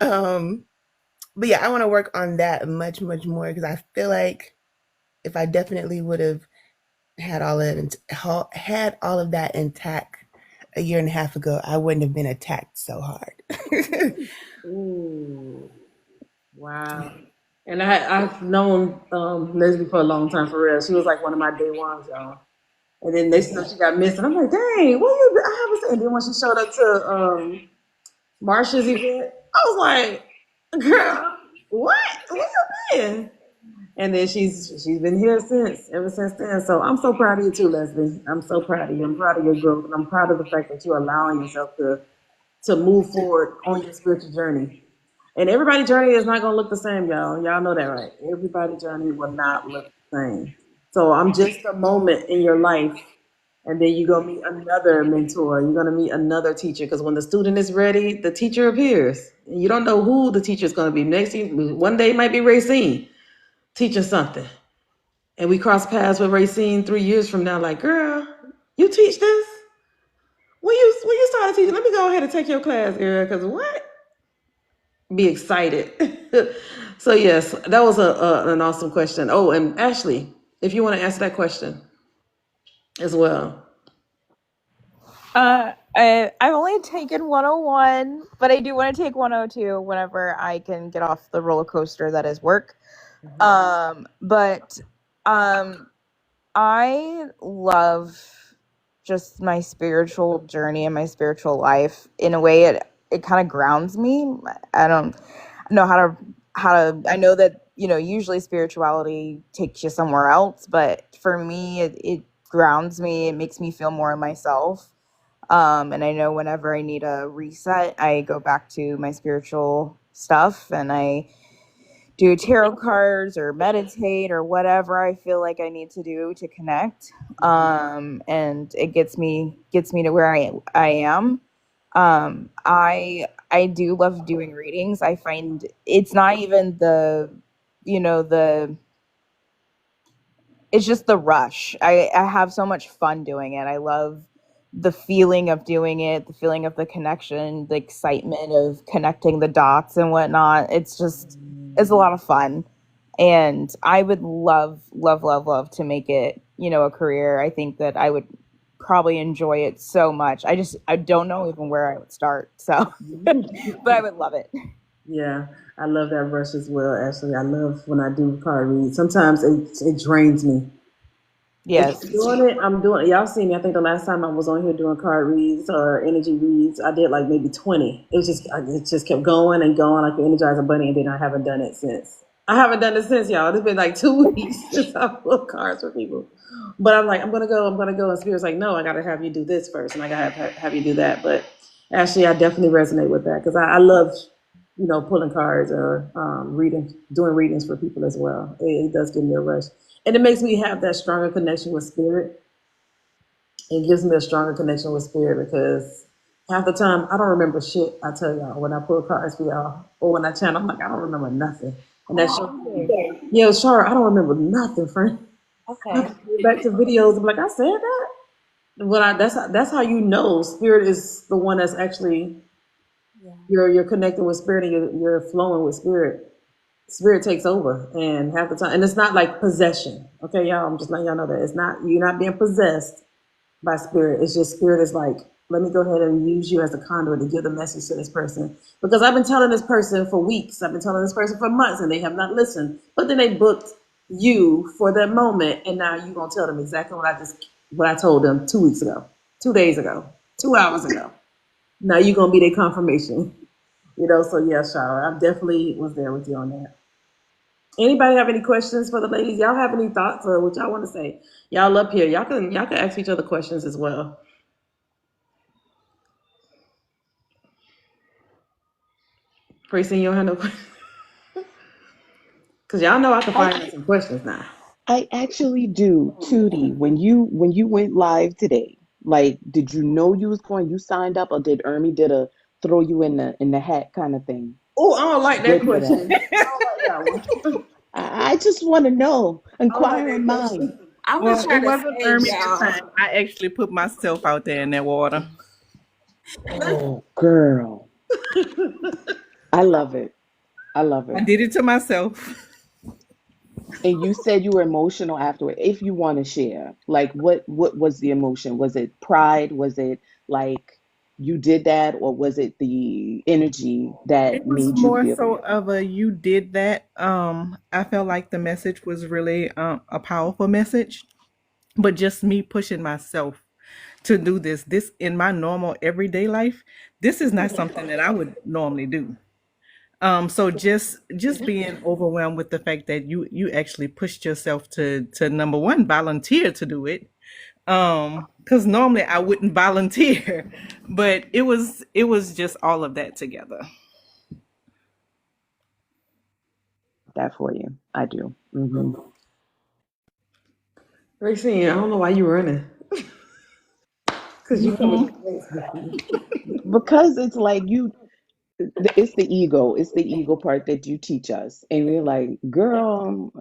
um, but yeah, I want to work on that much, much more because I feel like if I definitely would have had all of that intact a year and a half ago, I wouldn't have been attacked so hard. Ooh, wow. And I've known Leslie for a long time for real. She was like one of my day ones, y'all. And then next time she got missing. I'm like, dang, what you? I haven't seen. And then when she showed up to Marsha's event, I was like, girl, what? Where you been? And then she's been here ever since then. So I'm so proud of you too, Leslie. I'm so proud of you. I'm proud of your growth, and I'm proud of the fact that you're allowing yourself to move forward on your spiritual journey. And everybody's journey is not gonna look the same, y'all. Y'all know that, right? Everybody's journey will not look the same. So I'm just a moment in your life, and then you're gonna meet another mentor. You're gonna meet another teacher. Because when the student is ready, the teacher appears. And you don't know who the teacher is gonna be. One day it might be Racine teaching something. And we cross paths with Racine 3 years from now, like, girl, you teach this? When you started teaching, let me go ahead and take your class, girl, because what? Be excited. So yes, that was an awesome question. Oh, and Ashley, if you want to answer that question as well. I've only taken 101, but I do want to take 102 whenever I can get off the roller coaster that is work. But I love just my spiritual journey and my spiritual life. In a way, it kind of grounds me. I don't know how to. I know that usually spirituality takes you somewhere else, but for me, it grounds me. It makes me feel more myself. And I know whenever I need a reset, I go back to my spiritual stuff and I do tarot cards or meditate or whatever I feel like I need to do to connect. And it gets me to where I am. I do love doing readings. I find it's not even the, you know, it's just the rush. I have so much fun doing it. I love the feeling of doing it, the feeling of the connection, the excitement of connecting the dots and whatnot. It's a lot of fun. And I would love, love, love, love to make it, a career. I think that I would probably enjoy it so much. I don't know even where I would start. So, but I would love it. Yeah, I love that rush as well. Actually, I love when I do card reads. Sometimes it drains me. Yes. If I'm doing it, I'm doing it. Y'all see me. I think the last time I was on here doing card reads or energy reads, I did like maybe 20. It just kept going and going like the Energizer Bunny, and then I haven't done it since. I haven't done it since, y'all. It's been like 2 weeks since I pulled cards for people. But I'm like, I'm gonna go. And Spirit's like, no, I gotta have you do this first, and I gotta have you do that. But actually, I definitely resonate with that because I love, pulling cards or doing readings for people as well. It does give me a rush. And it makes me have that stronger connection with spirit. It gives me a stronger connection with spirit because half the time I don't remember shit. I tell y'all when I pull cards for y'all or when I channel, I'm like, I don't remember nothing. And that's yeah, sure. I don't remember nothing, friend. I have to go back to videos. I'm like, I said that. That's how you know spirit is the one that's actually you're connecting with spirit and you're flowing with spirit. Spirit takes over, and half the time, and it's not like possession. Okay, y'all, I'm just letting y'all know that you're not being possessed by spirit. It's just spirit is like, let me go ahead and use you as a conduit to give the message to this person. Because I've been telling this person for weeks, I've been telling this person for months, and they have not listened. But then they booked you for that moment, and now you're gonna tell them exactly what I told them 2 weeks ago, 2 days ago, 2 hours ago. Now you're gonna be their confirmation. So yeah, Shara, I definitely was there with you on that. Anybody have any questions for the ladies? Y'all have any thoughts or what y'all want to say? Y'all up here. Y'all can ask each other questions as well. Francine, you don't have no questions? Because y'all know I can find out some questions now. I actually do, Tootie. When you went live today, like, did you know you was going? You signed up, or did Ermi did a throw you in the hat kind of thing? Oh, I don't like that Good for question. that. I don't like that one. I just want to know. I don't like Inquiring that mind. question. I'm Well, gonna try it to wasn't save Ermi this y'all. time. I actually put myself out there in that water. Oh, girl. I love it. I love I it. did it to myself. And you said you were emotional afterward. If you want to share, like, what was the emotion? Was it pride? Was it like you did that, or was it the energy It that was made you more feel the so way? of a you did that. I felt like the message was really a powerful message, but just me pushing myself to do this in my normal everyday life, this is not something that I would normally do. So just being overwhelmed with the fact that you actually pushed yourself to number one volunteer to do it. Because normally I wouldn't volunteer, but it was just all of that together. That for you. I do. Francine, I don't know why you running. Because you Mhm. coming. Because it's like it's the ego. It's the ego part that you teach us. And you're like, girl,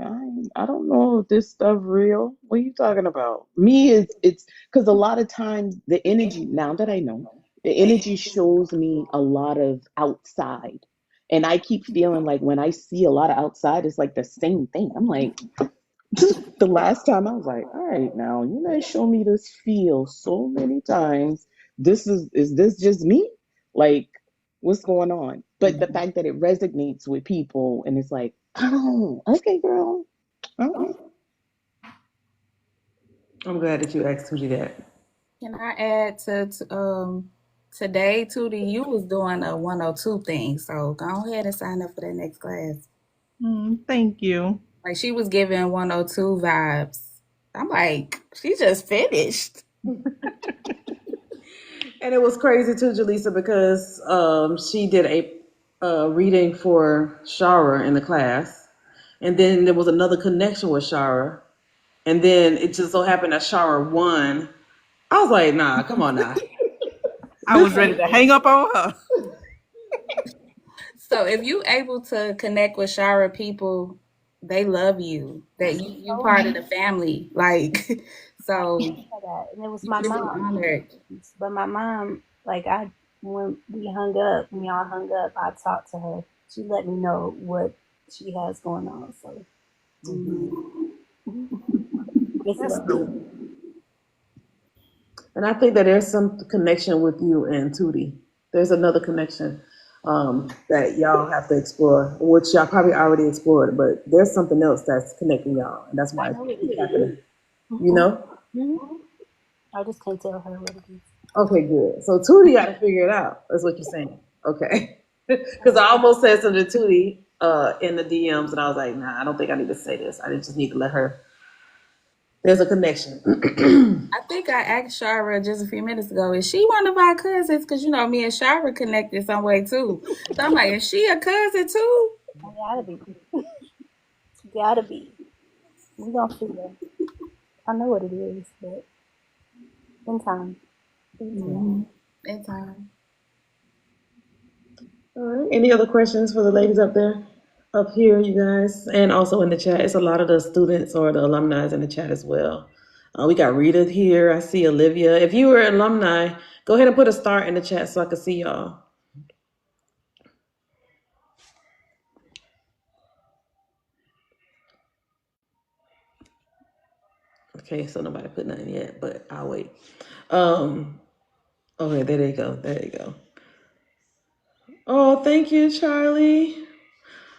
I don't know if this stuff real. What are you talking about? Me, it's because a lot of times the energy, now that I know, the energy shows me a lot of outside. And I keep feeling like when I see a lot of outside, it's like the same thing. I'm like, the last time I was like, all right, now you guys show me this feel so many times. Is this just me? Like, what's going on? But the fact that it resonates with people and it's like, oh, okay, girl. Oh. I'm glad that you asked Tootie that. Can I add to today, Tootie, you was doing a 102 thing, so go ahead and sign up for that next class. Thank you. Like she was giving 102 vibes. I'm like, she just finished. And it was crazy too, Jaleesa, because she did a reading for Shara in the class. And then there was another connection with Shara. And then it just so happened that Shara won. I was like, nah, come on now. I was ready to hang up on her. So if you able to connect with Shara people, they love you. That you part of the family. Like so That. And it was you my should be mom. honored. But my mom, like when we hung up, when y'all hung up, I talked to her. She let me know what she has going on. So it's That's love. dope. And I think that there's some connection with you and Tootie. There's another connection that y'all have to explore, which y'all probably already explored, but there's something else that's connecting y'all, and that's I why know it it's is. happening. You know? I just can't tell her what it is. Okay, good. So Tootie got to figure it out. That's what you're saying. Okay. Because I almost said something to Tootie in the DMs, and I was like, nah, I don't think I need to say this. I just need to let her. There's a connection. I think I asked Shara just a few minutes ago, is she one of our cousins? Because you know me and Shara connected some way too. So I'm like, is she a cousin too? Gotta be. Gotta be. We gonna figure. I know what it is, but in time. In time. All right. Any other questions for the ladies up there? Up here, you guys, and also in the chat. It's a lot of the students or the alumni in the chat as well. We got Rita here. I see Olivia. If you were an alumni, go ahead and put a star in the chat so I can see y'all. Okay, so nobody put nothing yet, but I'll wait. Okay, there they go. There you go. Oh, thank you, Charlie.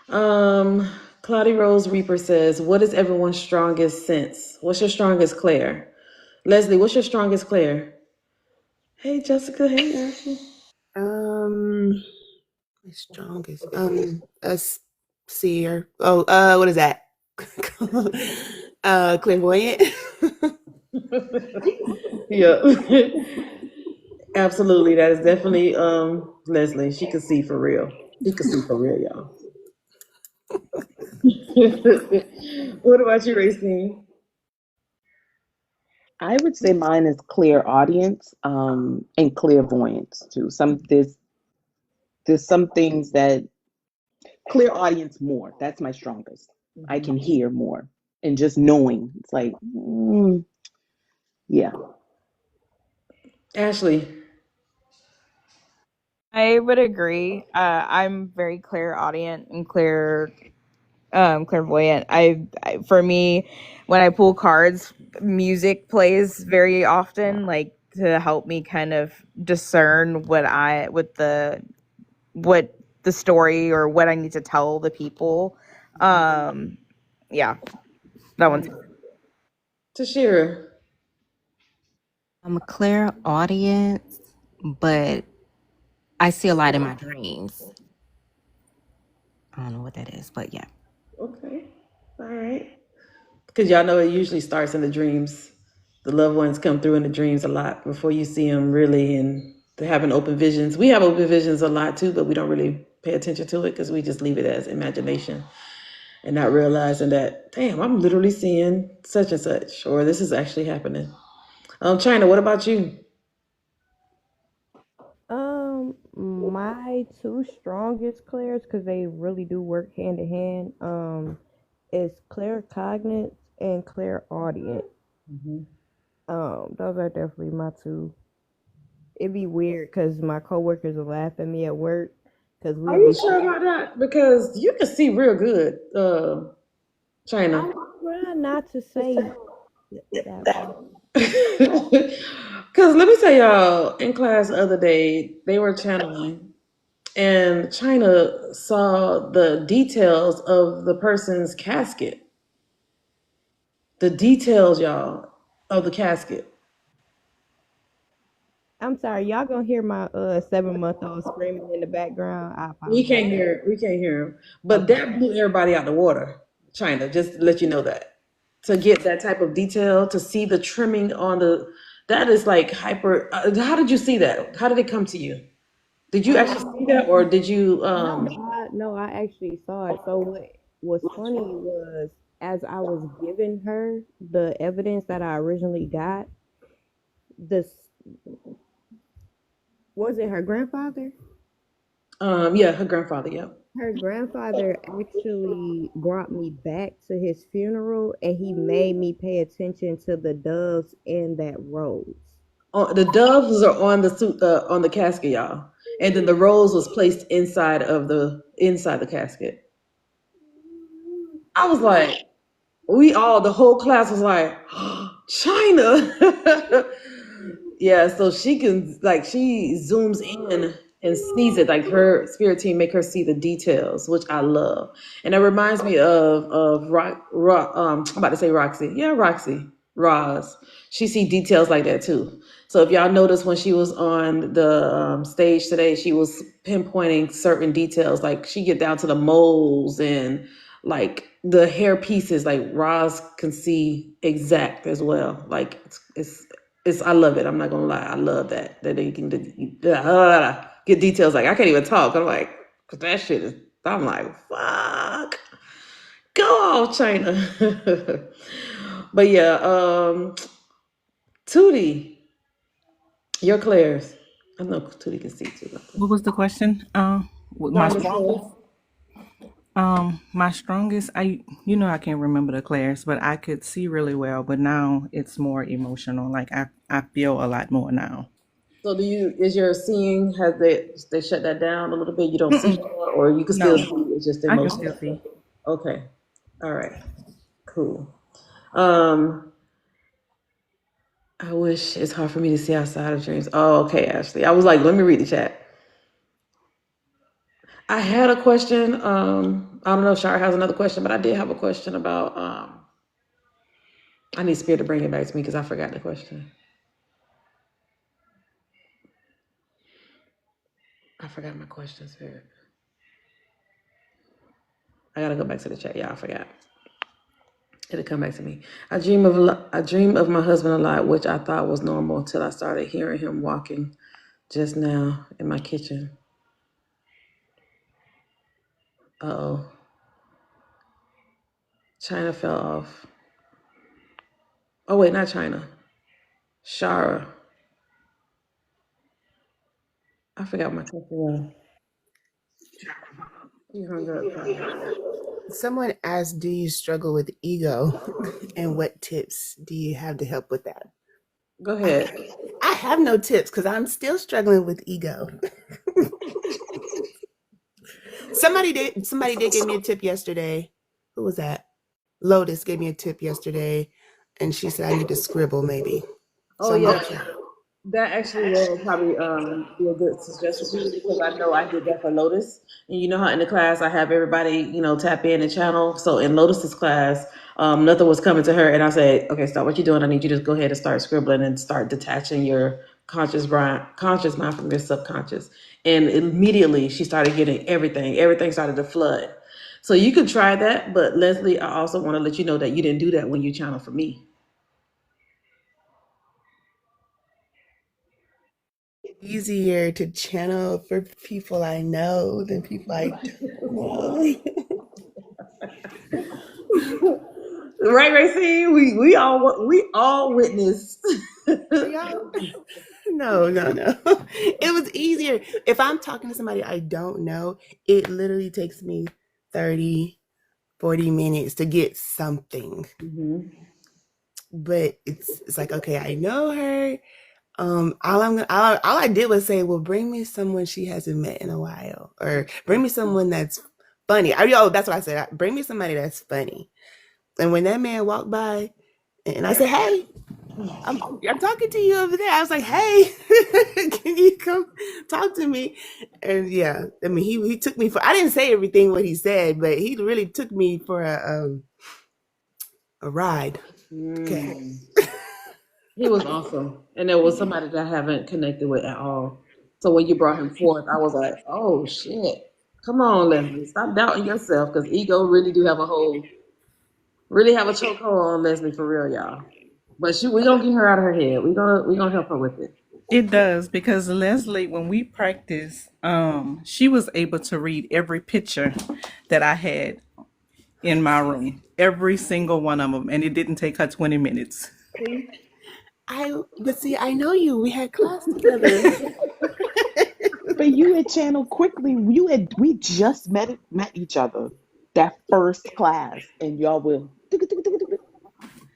Cloudy Rose Reaper says, what is everyone's strongest sense? What's your strongest Claire? Leslie, what's your strongest Claire? Hey, Jessica. Hey, Ashley. My strongest. A seer. Oh, what is that? Clairvoyant. Yeah. Absolutely. That is definitely Leslie. She could see for real. She could see for real, y'all. What about you, Racine? I would say mine is clear audience and clairvoyance too. There's some things that clear audience more. That's my strongest. I can hear more and just knowing. It's like, yeah. Ashley. I would agree. I'm very clairaudient and clairvoyant. For me, when I pull cards, music plays very often, like to help me kind of discern what the story or what I need to tell the people. Yeah, that one's. Tashira. I'm a clear audience, but I see a lot in my dreams. I don't know what that is, but yeah. Okay. All right. Because y'all know it usually starts in the dreams. The loved ones come through in the dreams a lot before you see them really, and they're having open visions. We have open visions a lot too, but we don't really pay attention to it because we just leave it as imagination and not realizing that, damn, I'm literally seeing such and such, or this is actually happening. China, what about you? My two strongest clairs, because they really do work hand in hand, is claircognizance and clairaudient. Those are definitely my two. It'd be weird because my coworkers will laugh at me at work because Are you sure about that? Because you can see real good, China. I'm trying not to say that. Because let me tell y'all, in class the other day, they were channeling, and China saw the details of the person's casket. The details, y'all, of the casket. I'm sorry, y'all gonna hear my 7-month-old screaming in the background. I We apologize. can't hear. We can't hear him. But that blew everybody out the water. China, just to let you know that. To get that type of detail, to see the trimming on the, that is like hyper. How did you see that? How did it come to you? Did you actually see that, or did you? No, I actually saw it. So what was funny was as I was giving her the evidence that I originally got, this Was it her grandfather? Yeah, her grandfather. Yep. Her grandfather actually brought me back to his funeral, and he made me pay attention to the doves in that rose. Oh, the doves are on the suit, on the casket, y'all, and then the rose was placed inside the casket. I was like, the whole class was like, China. Yeah, so she can she zooms in and sees it. Like her spirit team make her see the details, which I love. And it reminds me of I'm about to say Roxy. Yeah, Roxy. Roz. She see details like that too. So if y'all notice when she was on the stage today, she was pinpointing certain details. Like she get down to the moles and like the hair pieces. Like Roz can see exact as well. Like it's I love it. I'm not gonna lie. I love that they can get details. Like I can't even talk. I'm like, cause that shit is. I'm like, fuck. Go off, China. But yeah, Tootie, your Claire's. I know Tootie can see too. What was the question? With my strongest. My strongest, I can't remember the Claire's, but I could see really well. But now it's more emotional. Like I feel a lot more now. So is your seeing, has they shut that down a little bit? You don't see anymore, or you can still see, it's just I can emotional? still see. Okay. All right. Cool. I wish it's hard for me to see outside of dreams. Oh, okay, Ashley. I was like, let me read the chat. I had a question. I don't know if Shar has another question, but I did have a question about I need Spirit to bring it back to me because I forgot the question. I forgot my question, Spirit. I gotta go back to the chat. Yeah, I forgot. It'll come back to me. I dream of my husband a lot, which I thought was normal until I started hearing him walking just now in my kitchen. Uh-oh. China fell off. Oh wait, not China. Shara. I forgot my question was. She hung up. Someone asked, do you struggle with ego? And what tips do you have to help with that? Go ahead. I have no tips because I'm still struggling with ego. Somebody did give me a tip yesterday. Who was that? Lotus gave me a tip yesterday, and she said I need to scribble maybe. Oh, yeah. That actually will probably be a good suggestion for you because I know I did that for Lotus. And you know how in the class I have everybody, tap in and channel. So in Lotus's class, nothing was coming to her. And I said, okay, stop what you're doing. I need you to go ahead and start scribbling and start detaching your conscious mind from your subconscious. And immediately she started getting everything. Everything started to flood. So you could try that. But Leslie, I also want to let you know that you didn't do that when you channeled for me. Easier to channel for people I know than people I don't know. Right, Racine? We all witnessed. No. It was easier. If I'm talking to somebody I don't know, it literally takes me 30, 40 minutes to get something. Mm-hmm. But it's like, okay, I know her. All I did was say, well, bring me someone she hasn't met in a while, or bring me someone that's funny. That's what I said. Bring me somebody that's funny. And when that man walked by, and I said, hey, I'm talking to you over there. I was like, hey, can you come talk to me? And yeah, I mean, he took me I didn't say everything what he said, but he really took me for a ride. Okay. He was awesome. And there was somebody that I haven't connected with at all. So when you brought him forth, I was like, oh shit. Come on, Leslie. Stop doubting yourself because ego really do have a chokehold on Leslie for real, y'all. But we gonna get her out of her head. We gonna help her with it. It does, because Leslie, when we practiced, she was able to read every picture that I had in my room, every single one of them, and it didn't take her 20 minutes. But see, I know you. We had class together. say you had channel quickly. We just met each other that first class, and y'all will.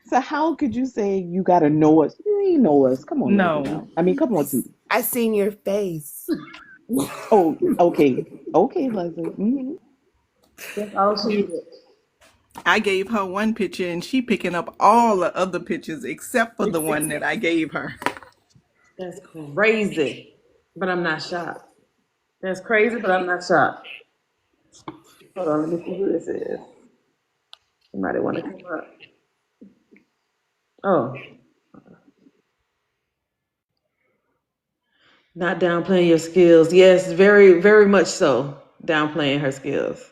So how could you say you gotta know us? You ain't know us. Come on, Leslie. No. Now, I mean, come on, Tootie. I seen your face. Oh, okay, Leslie. Hmm. That's all she did. I gave her one picture and she picking up all the other pictures except for the one that I gave her. That's crazy, but I'm not shocked. That's crazy, but I'm not shocked. Hold on, let me see who this is. Somebody want to come up? Oh, not downplaying your skills. Yes, very, very much so. Downplaying her skills.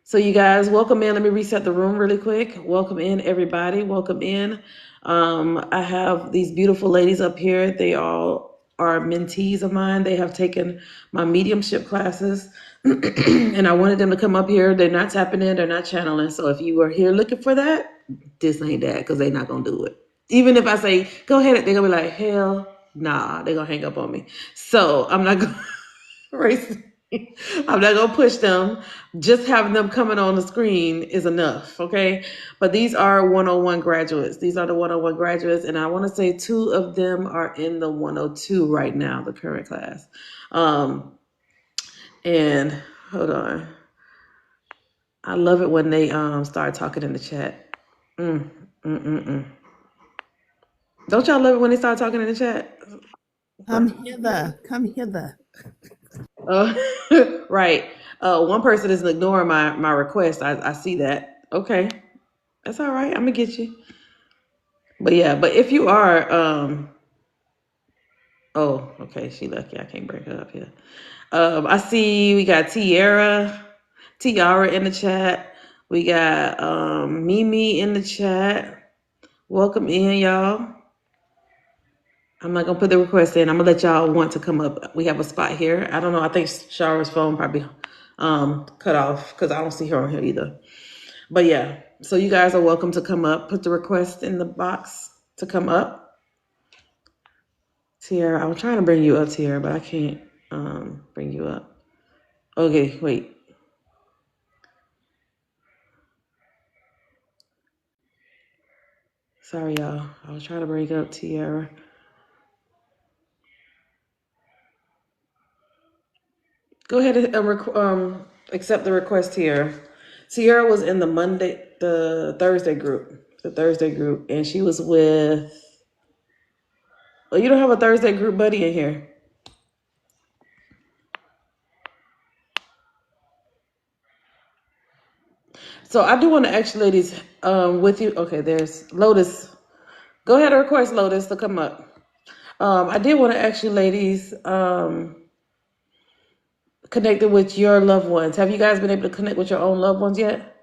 So you guys, welcome in. Let me reset the room really quick. Welcome in, everybody. Welcome in. I have these beautiful ladies up here. They all are mentees of mine. They have taken my mediumship classes, and I wanted them to come up here. They're not tapping in. They're not channeling. So if you are here looking for that, this ain't that, because they're not going to do it. Even if I say, go ahead, they're going to be like, hell nah. They're going to hang up on me. So I'm not going to race. I'm not gonna push them. Just having them coming on the screen is enough, okay? But these are 101 graduates. These are the 101 graduates, and I want to say 2 of them are in the 102 right now, the current class. And hold on, I love it when they start talking in the chat. Don't y'all love it when they start talking in the chat? Come hither. Come hither. Right. One person is ignoring my request. I see that. Okay. That's all right. I'm gonna get you. But yeah, but if you are, oh, okay, she lucky. I can't bring her up here. I see we got Tiara in the chat. We got Mimi in the chat. Welcome in, y'all. I'm not gonna put the request in. I'm gonna let y'all want to come up. We have a spot here. I don't know. I think Shara's phone probably cut off because I don't see her on here either. But yeah, so you guys are welcome to come up. Put the request in the box to come up. Tiara, I'm trying to bring you up, Tiara, but I can't bring you up. Okay, wait. Sorry, y'all. I was trying to bring up Tiara. Go ahead and accept the request, Tiara. Tiara was in the Thursday group, and she was with. Well, you don't have a Thursday group buddy in here. So I do want to ask you ladies with you. Okay, there's Lotus. Go ahead and request Lotus to come up. I did want to ask you ladies connected with your loved ones. Have you guys been able to connect with your own loved ones yet?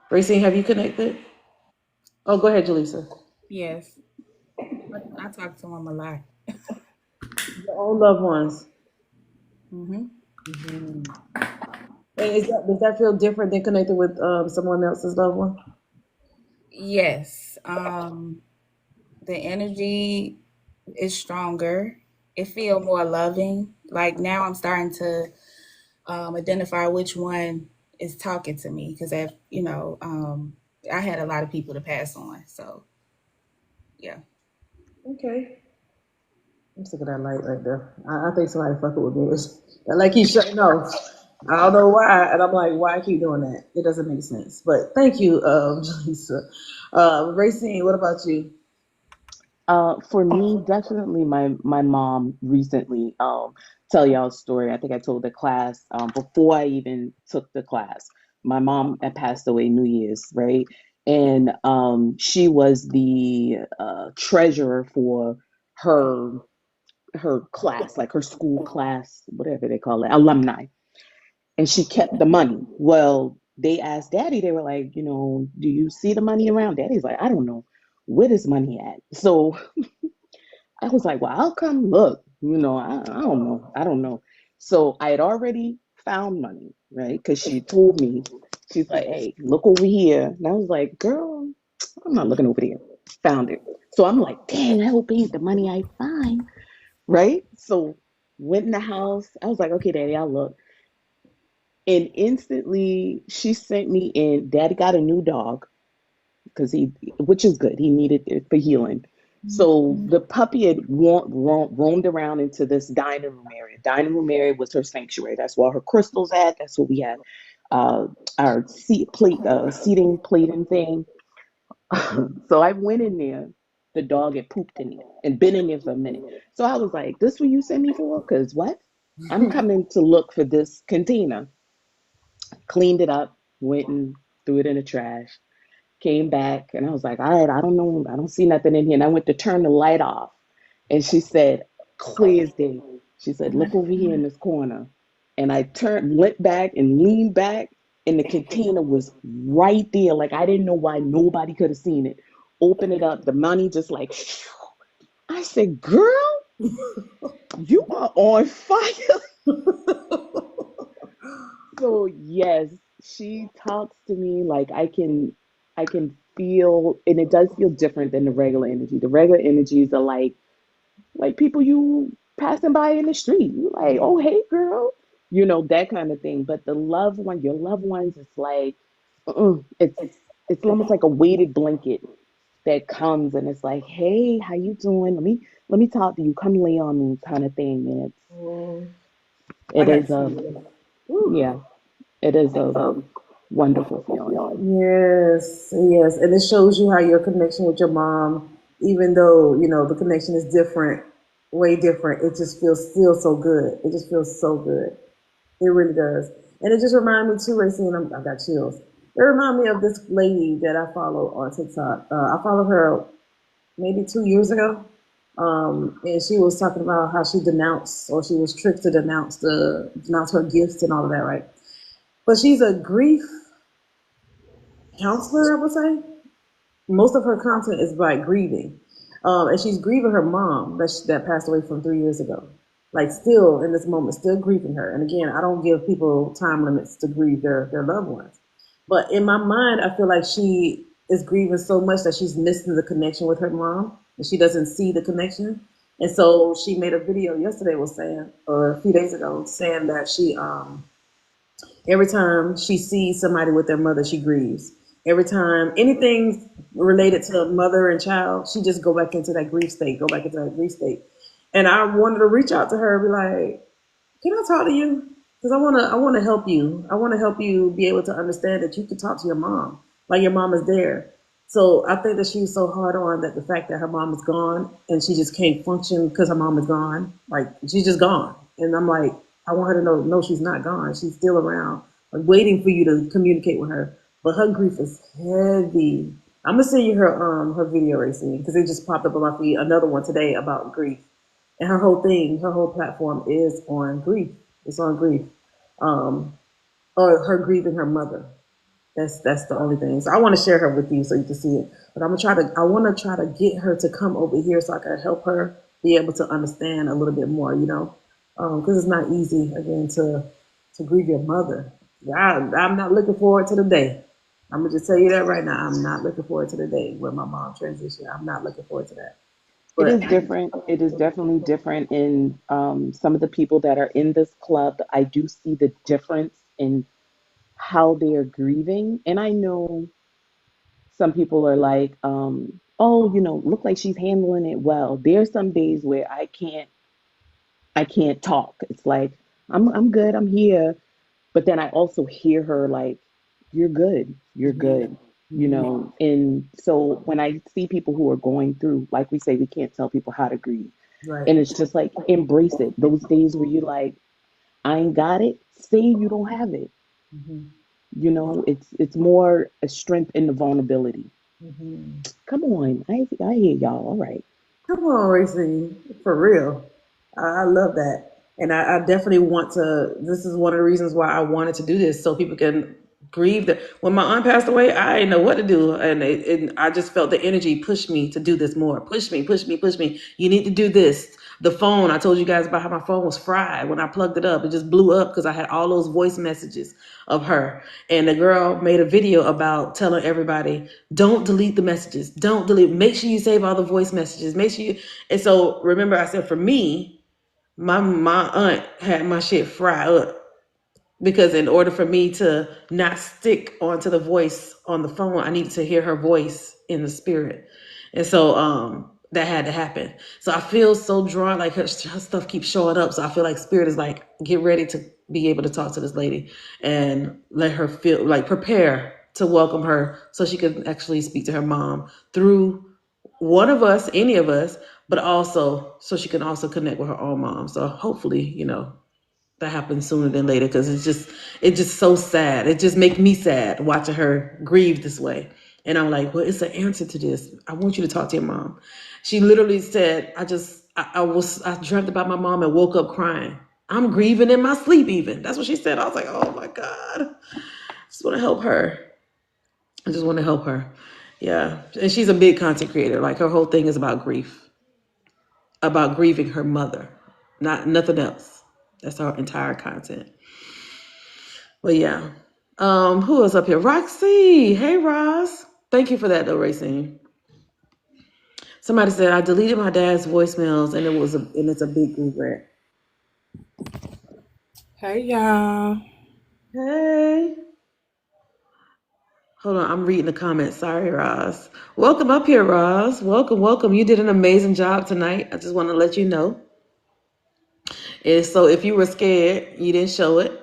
Racine, have you connected? Oh, go ahead, Jaleesa. Yes. I talk to him a lot. Your own loved ones. Mm-hmm. And does that feel different than connecting with someone else's loved one? Yes. The energy is stronger. It feels more loving. Like now I'm starting to identify which one is talking to me because I had a lot of people to pass on. So yeah. Okay. I'm sick of that light right there. I think somebody fucking with me. That light keeps shutting off. I don't know why. And I'm like, why I keep doing that? It doesn't make sense. But thank you, Jaleesa. Racine, what about you? For me, definitely my mom recently. Tell y'all a story. I think I told the class before I even took the class. My mom had passed away New Year's, right? And she was the treasurer for her class, like her school class, whatever they call it, alumni. And she kept the money. Well, they asked Daddy. They were like, do you see the money around? Daddy's like, I don't know. Where is money at? So I was like, well, I'll come look. I don't know. I don't know. So I had already found money, right? Because she told me, she's like, hey, look over here. And I was like, girl, I'm not looking over there. Found it. So I'm like, dang, I hope it ain't the money I find. right? So went in the house. I was like, okay, Daddy, I'll look. And instantly she sent me in. Daddy got a new dog because which is good. He needed it for healing. So the puppy had roamed around into this dining room area. Dining room area was her sanctuary. That's where her crystals at. That's where we had uh, our seating plate and thing. So I went in there. The dog had pooped in there and been in there for a minute. So I was like, "This what you sent me for? Because what? I'm coming to look for this container." Cleaned it up, went and threw it in the trash. Came back and I was like, all right, I don't know, I don't see nothing in here. And I went to turn the light off. And she said, clear as day. She said, look over here in this corner. And I went back and leaned back, and the container was right there. Like I didn't know why nobody could have seen it. Open it up, the money just like, phew. I said, girl, you are on fire. So yes, she talks to me like I can feel, and it does feel different than the regular energy. The regular energies are like people you passing by in the street. You like, oh hey girl, that kind of thing. But the loved one, your loved ones, it's like it's almost like a weighted blanket that comes and it's like, hey, how you doing? Let me talk to you. Come lay on me, kind of thing. And Oh, I it got is you. Woo. yeah, it is a wonderful feeling. Yes, yes, and it shows you how your connection with your mom, even though the connection is different, way different, it just feels still so good. It just feels so good. It really does, and it just reminded me too, Racine. I got chills. It reminded me of this lady that I follow on TikTok. I followed her maybe 2 years ago, and she was talking about how she denounced, or she was tricked to denounce her gifts and all of that, right? But she's a grief counselor, I would say. Most of her content is by grieving, and she's grieving her mom that passed away from 3 years ago. Like still in this moment, still grieving her. And again, I don't give people time limits to grieve their loved ones, but in my mind, I feel like she is grieving so much that she's missing the connection with her mom, and she doesn't see the connection. And so she made a video yesterday, was saying, or a few days ago, saying that she every time she sees somebody with their mother, she grieves. Every time anything related to mother and child, she just go back into that grief state, go back into that grief state. And I wanted to reach out to her and be like, can I talk to you? Because I wanna help you. I wanna help you be able to understand that you can talk to your mom, like your mom is there. So I think that she was so hard on that the fact that her mom is gone and she just can't function because her mom is gone. Like she's just gone. And I'm like, I want her to know, no, she's not gone. She's still around, like waiting for you to communicate with her. But her grief is heavy. I'm gonna send you her video, Racing, because it just popped up on my feed. Another one today about grief, and her whole platform is on grief. It's on grief, um, or her grieving her mother. That's the only thing. So I want to share her with you so you can see it. But I want to try to get her to come over here so I can help her be able to understand a little bit more. Because it's not easy again to grieve your mother. I'm not looking forward to the day. I'm gonna just tell you that right now. I'm not looking forward to the day when my mom transitioned. I'm not looking forward to that. It But is different. It is definitely different in some of the people that are in this club. I do see the difference in how they are grieving. And I know some people are like, oh, look like she's handling it well. There's some days where I can't talk. It's like, I'm good, I'm here. But then I also hear her like, you're good, you're good. And so when I see people who are going through, like we say, we can't tell people how to grieve. right. And it's just like embrace it. Those days where you like, I ain't got it, say you don't have it. Mm-hmm. It's more a strength in the vulnerability. Mm-hmm. Come on. I hear y'all. All right. Come on, Racing, for real. I love that. And I definitely want to. This is one of the reasons why I wanted to do this so people can grieve. When my aunt passed away, I didn't know what to do. And I just felt the energy push me to do this more. Push me, push me, push me. You need to do this. The phone, I told you guys about how my phone was fried when I plugged it up. It just blew up because I had all those voice messages of her. And the girl made a video about telling everybody, don't delete the messages. Don't delete. Make sure you save all the voice messages. Make sure you. And so remember, I said for me, my aunt had my shit fried up because in order for me to not stick onto the voice on the phone, I needed to hear her voice in the spirit. And so that had to happen. So I feel so drawn, like her stuff keeps showing up. So I feel like spirit is like, get ready to be able to talk to this lady and let her feel like prepare to welcome her so she can actually speak to her mom through one of us, any of us, but also so she can also connect with her own mom. So hopefully, that happens sooner than later because it's just so sad. It just makes me sad watching her grieve this way. And I'm like, well, it's an answer to this. I want you to talk to your mom. She literally said, I dreamt about my mom and woke up crying. I'm grieving in my sleep even. That's what she said. I was like, oh my God. I just want to help her. I just want to help her. Yeah. And she's a big content creator. Like her whole thing is about grief, about grieving her mother, nothing else. That's our entire content. But yeah. Who is up here? Roxy. Hey, Ross. Thank you for that, though, Racine. Somebody said I deleted my dad's voicemails, and it's a big regret. Hey, y'all. Hey. Hold on, I'm reading the comments. Sorry, Ross. Welcome up here, Ross. Welcome. You did an amazing job tonight. I just want to let you know. And so if you were scared, you didn't show it.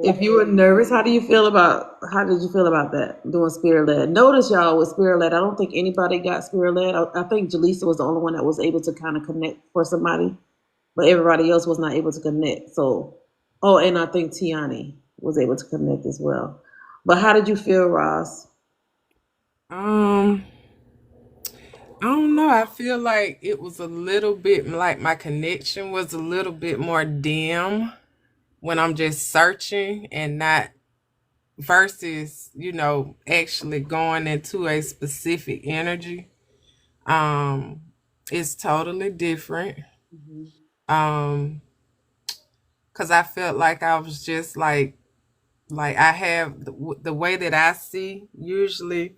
If you were nervous, how did you feel about that, doing spirit led? Notice y'all with spirit led, I don't think anybody got spirit led. I think Jaleesa was the only one that was able to kind of connect for somebody, but everybody else was not able to connect. So, and I think Tiani was able to connect as well. But how did you feel, Ross? I don't know. I feel like it was a little bit like my connection was a little bit more dim when I'm just searching and not versus, actually going into a specific energy. It's totally different. Cause I felt like I was just like I have the way that I see usually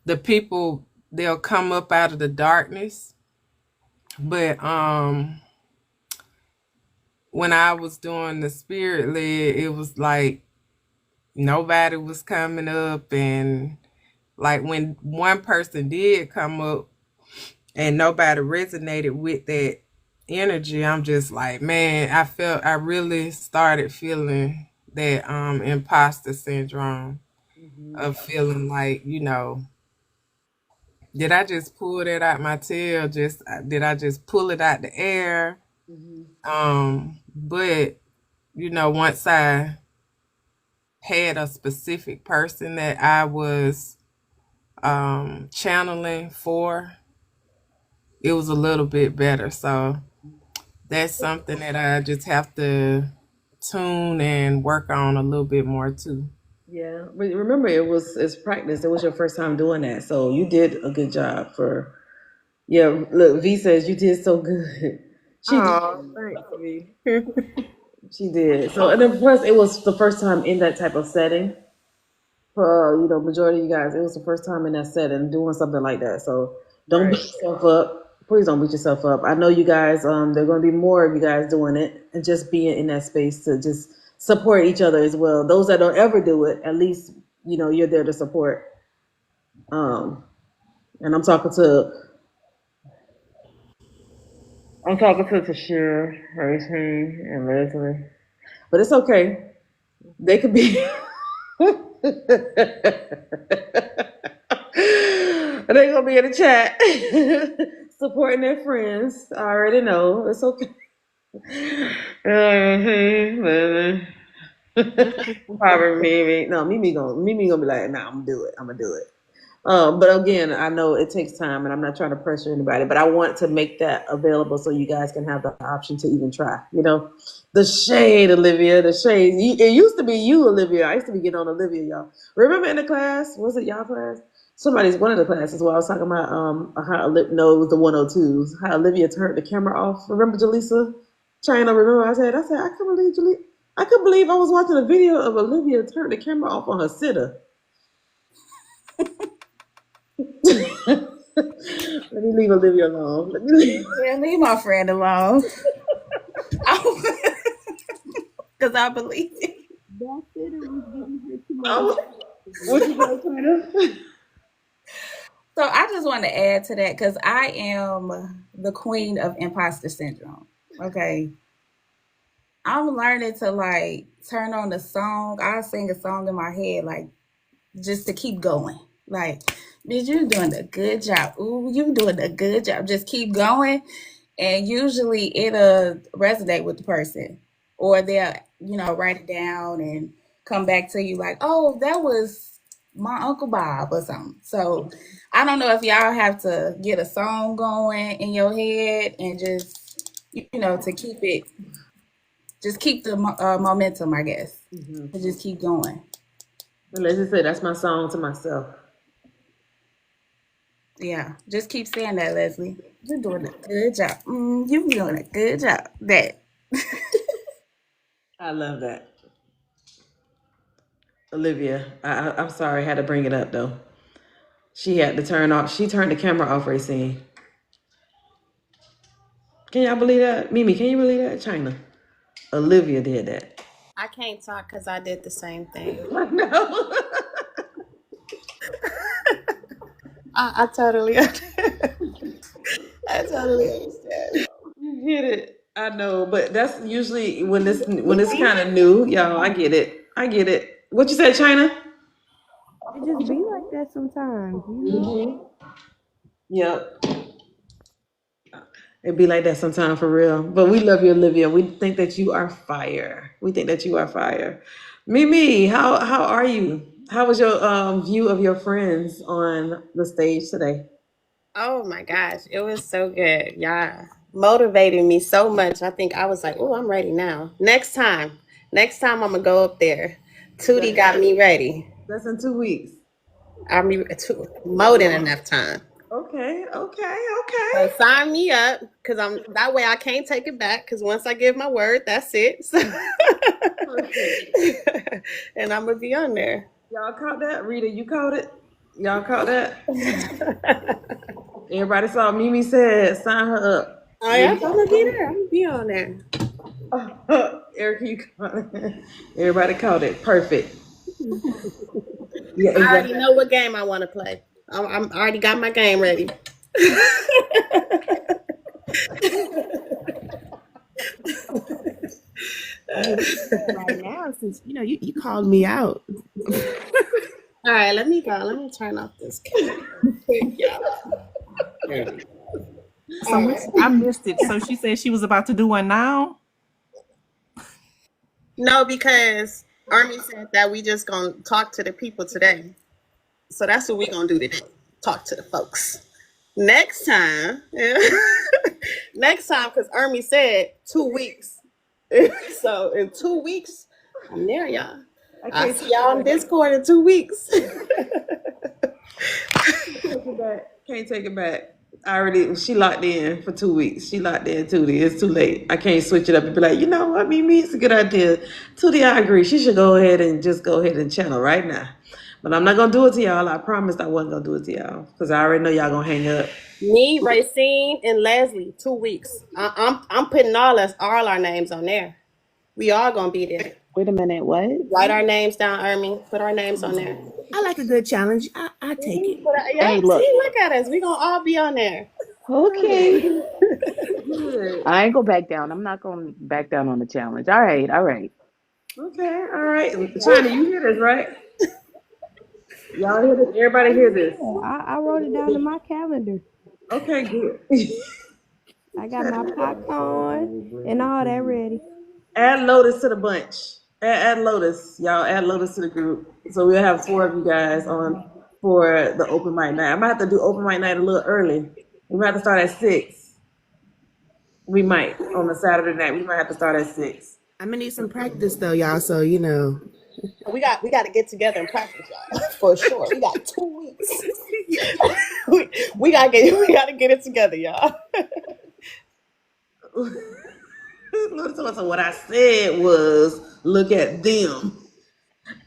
the people, they'll come up out of the darkness. But when I was doing the spirit led, it was like nobody was coming up, and like when one person did come up and nobody resonated with that energy, I'm just like, man, I really started feeling that imposter syndrome of feeling like, did I just pull that out my tail? Did I just pull it out the air? But once I had a specific person that I was channeling for, it was a little bit better. So that's something that I just have to tune and work on a little bit more too. Yeah, but remember, it's practice. It was your first time doing that, so you did a good job. Yeah, look, V says you did so good. She Oh, thanks, V. She did. So, and then plus, it was the first time in that type of setting. For majority of you guys, it was the first time in that setting doing something like that. So don't beat yourself up. Please don't beat yourself up. I know you guys. There are going to be more of you guys doing it, and just being in that space to just support each other as well. Those that don't ever do it, at least you're there to support. And I'm talking to Tashir, Hurricane, and Leslie. But it's okay. They could be. They're gonna be in the chat supporting their friends. I already know. It's okay. Probably Mimi. No, Mimi gonna be like, nah, I'm gonna do it. But again, I know it takes time, and I'm not trying to pressure anybody, but I want to make that available so you guys can have the option to even try. The shade, Olivia, the shade. It used to be you, Olivia. I used to be getting on Olivia, y'all. Remember in the class? Was it y'all class? one of the classes where I was talking about how knows the 102s, how Olivia turned the camera off. Remember Jaleesa? China, remember I said I couldn't believe I was watching a video of Olivia turn the camera off on her sitter. Let me leave Olivia alone. Leave my friend alone. Because I believe it. That sitter was giving her too much. What you got, China? So I just want to add to that because I am the queen of imposter syndrome. Okay. I'm learning to like turn on the song. I sing a song in my head, like just to keep going. Like, bitch, you're doing a good job. Ooh, you doing a good job. Just keep going. And usually it'll resonate with the person. Or they'll, write it down and come back to you like, oh, that was my Uncle Bob or something. So I don't know if y'all have to get a song going in your head and just, to keep it, just keep the momentum, I guess. Mm-hmm. And just keep going. And let's just say that's my song to myself. Yeah, just keep saying that, Leslie. You're doing a good job. You're doing a good job. That. I love that. Olivia, I'm sorry I had to bring it up though. She turned the camera off, Racine. Can y'all believe that? Mimi, can you believe that? China. Olivia did that. I can't talk because I did the same thing. No. I totally understand. You get it. I know, but that's usually when it's kind of new, y'all. I get it. What you said, China? It just be like that sometimes, Yep. It'd be like that sometimes for real. But we love you, Olivia. We think that you are fire. Mimi, how are you? How was your view of your friends on the stage today? Oh my gosh, it was so good. Y'all motivated me so much. I think I was like, oh, I'm ready now. Next time I'm gonna go up there. Tootie got me ready. That's in 2 weeks. I mean, more than enough time. Okay. So sign me up because that way I can't take it back because once I give my word, that's it. So and I'm gonna be on there. Y'all caught that? Rita, you caught it? Y'all caught that? Everybody saw Mimi said sign her up. Oh yeah, I'm gonna be there. I'm gonna be on there. Erica, you caught it. Everybody caught it. Perfect. Yeah, exactly. I already know what game I want to play. I'm already got my game ready. Right now, since you called me out. All right, let me go. Let me turn off this camera. So I missed it. So she said she was about to do one now? No, because Army said that we just gonna talk to the people today. So that's what we gonna do today. Talk to the folks. Next time, because Army said 2 weeks. So in 2 weeks, I'm there, y'all. I'll see y'all on Discord in 2 weeks. Can't take it back. She locked in for 2 weeks. She locked in Tootie. It's too late. I can't switch it up and be like, you know what, Mimi, it's a good idea. Tootie, I agree. She should go ahead and channel right now. But I'm not gonna do it to y'all. I promised I wasn't gonna do it to y'all because I already know y'all gonna hang up. Me, Racine, and Leslie, 2 weeks. I'm putting all our names on there. We all gonna be there. Wait a minute, what? Write our names down, Ermi. Put our names on there. I like a good challenge. I take it. Hey, look at us. We gonna all be on there. Okay. I ain't gonna back down. I'm not gonna back down on the challenge. All right. Okay, all right. China, you hear this, right? Y'all hear this? Everybody hear this? I wrote it down in my calendar. Okay, good. I got my popcorn and all that ready. Add Lotus to the bunch. Add Lotus. Y'all add Lotus to the group. So we'll have 4 of you guys on for the open mic night. I might have to do open mic night a little early. We might have to start at 6. We might on a Saturday night. We might have to start at 6. I'm gonna need some practice though, y'all. So We got to get together and practice, y'all. For sure. We got 2 weeks. we gotta get it together, y'all. So what I said was, look at them.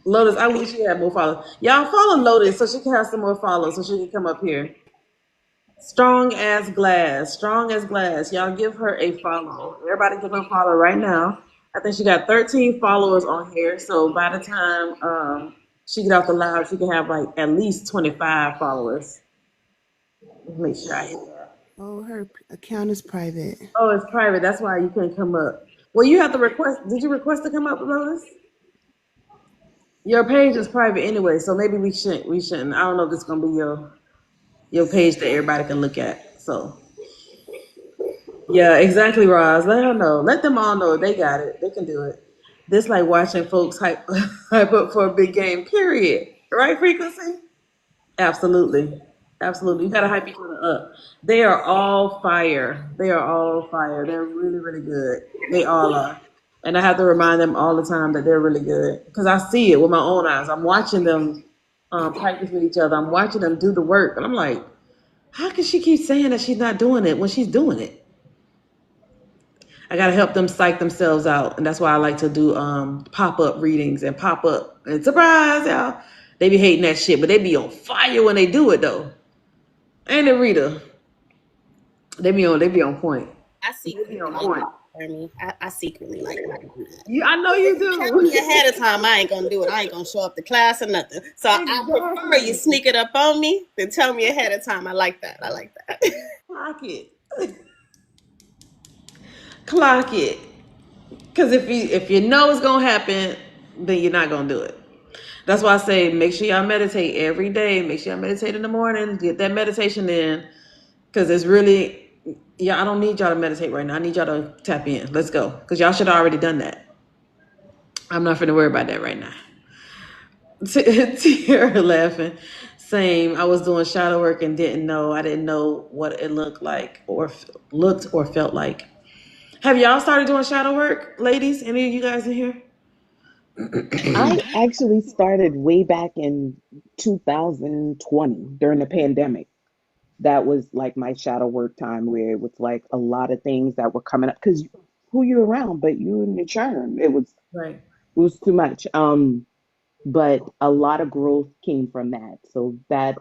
Lotus, I wish you had more followers. Y'all follow Lotus so she can have some more followers so she can come up here. Strong as glass. Strong as glass. Y'all give her a follow. Everybody give her a follow right now. I think she got 13 followers on here. So by the time she get off the live, she can have like at least 25 followers. Make sure I hit that. Oh, her account is private. Oh, it's private. That's why you can't come up. Well, you have to request. Did you request to come up, Lotus? Your page is private anyway, so maybe we shouldn't. I don't know if it's gonna be your page that everybody can look at. So yeah, exactly, Roz. Let her know. Let them all know they got it. They can do it. This like watching folks hype up for a big game. Period. Right, Frequency? Absolutely. Absolutely. You gotta hype each other up. They are all fire. They are all fire. They're really, really good. They all are. And I have to remind them all the time that they're really good. Because I see it with my own eyes. I'm watching them practice with each other. I'm watching them do the work. And I'm like, how can she keep saying that she's not doing it when she's doing it? I gotta help them psych themselves out. And that's why I like to do pop-up readings and pop-up. And surprise, y'all. They be hating that shit, but they be on fire when they do it though. And the Rita, they be on point. I secretly like that for me. I secretly like that. I know you Tell me do. ahead of time I ain't gonna do it. I ain't gonna show up to class or nothing. So I prefer you sneak it up on me than tell me ahead of time. I like that. Clock it. Clock it. Because if you know it's gonna happen, then you're not gonna do it. That's why I say make sure y'all meditate every day. Make sure y'all meditate in the morning. Get that meditation in. Because it's really, yeah, I don't need y'all to meditate right now. I need y'all to tap in. Let's go. Because y'all should have already done that. I'm not finna worry about that right now. Tierra laughing. Same. I was doing shadow work and didn't know what it looked like or felt like. Have y'all started doing shadow work, ladies? Any of you guys in here? I actually started way back in 2020 during the pandemic. That was like my shadow work time where it was like a lot of things that were coming up because who you around but you and your churn. Right. It was too much. But a lot of growth came from that. So that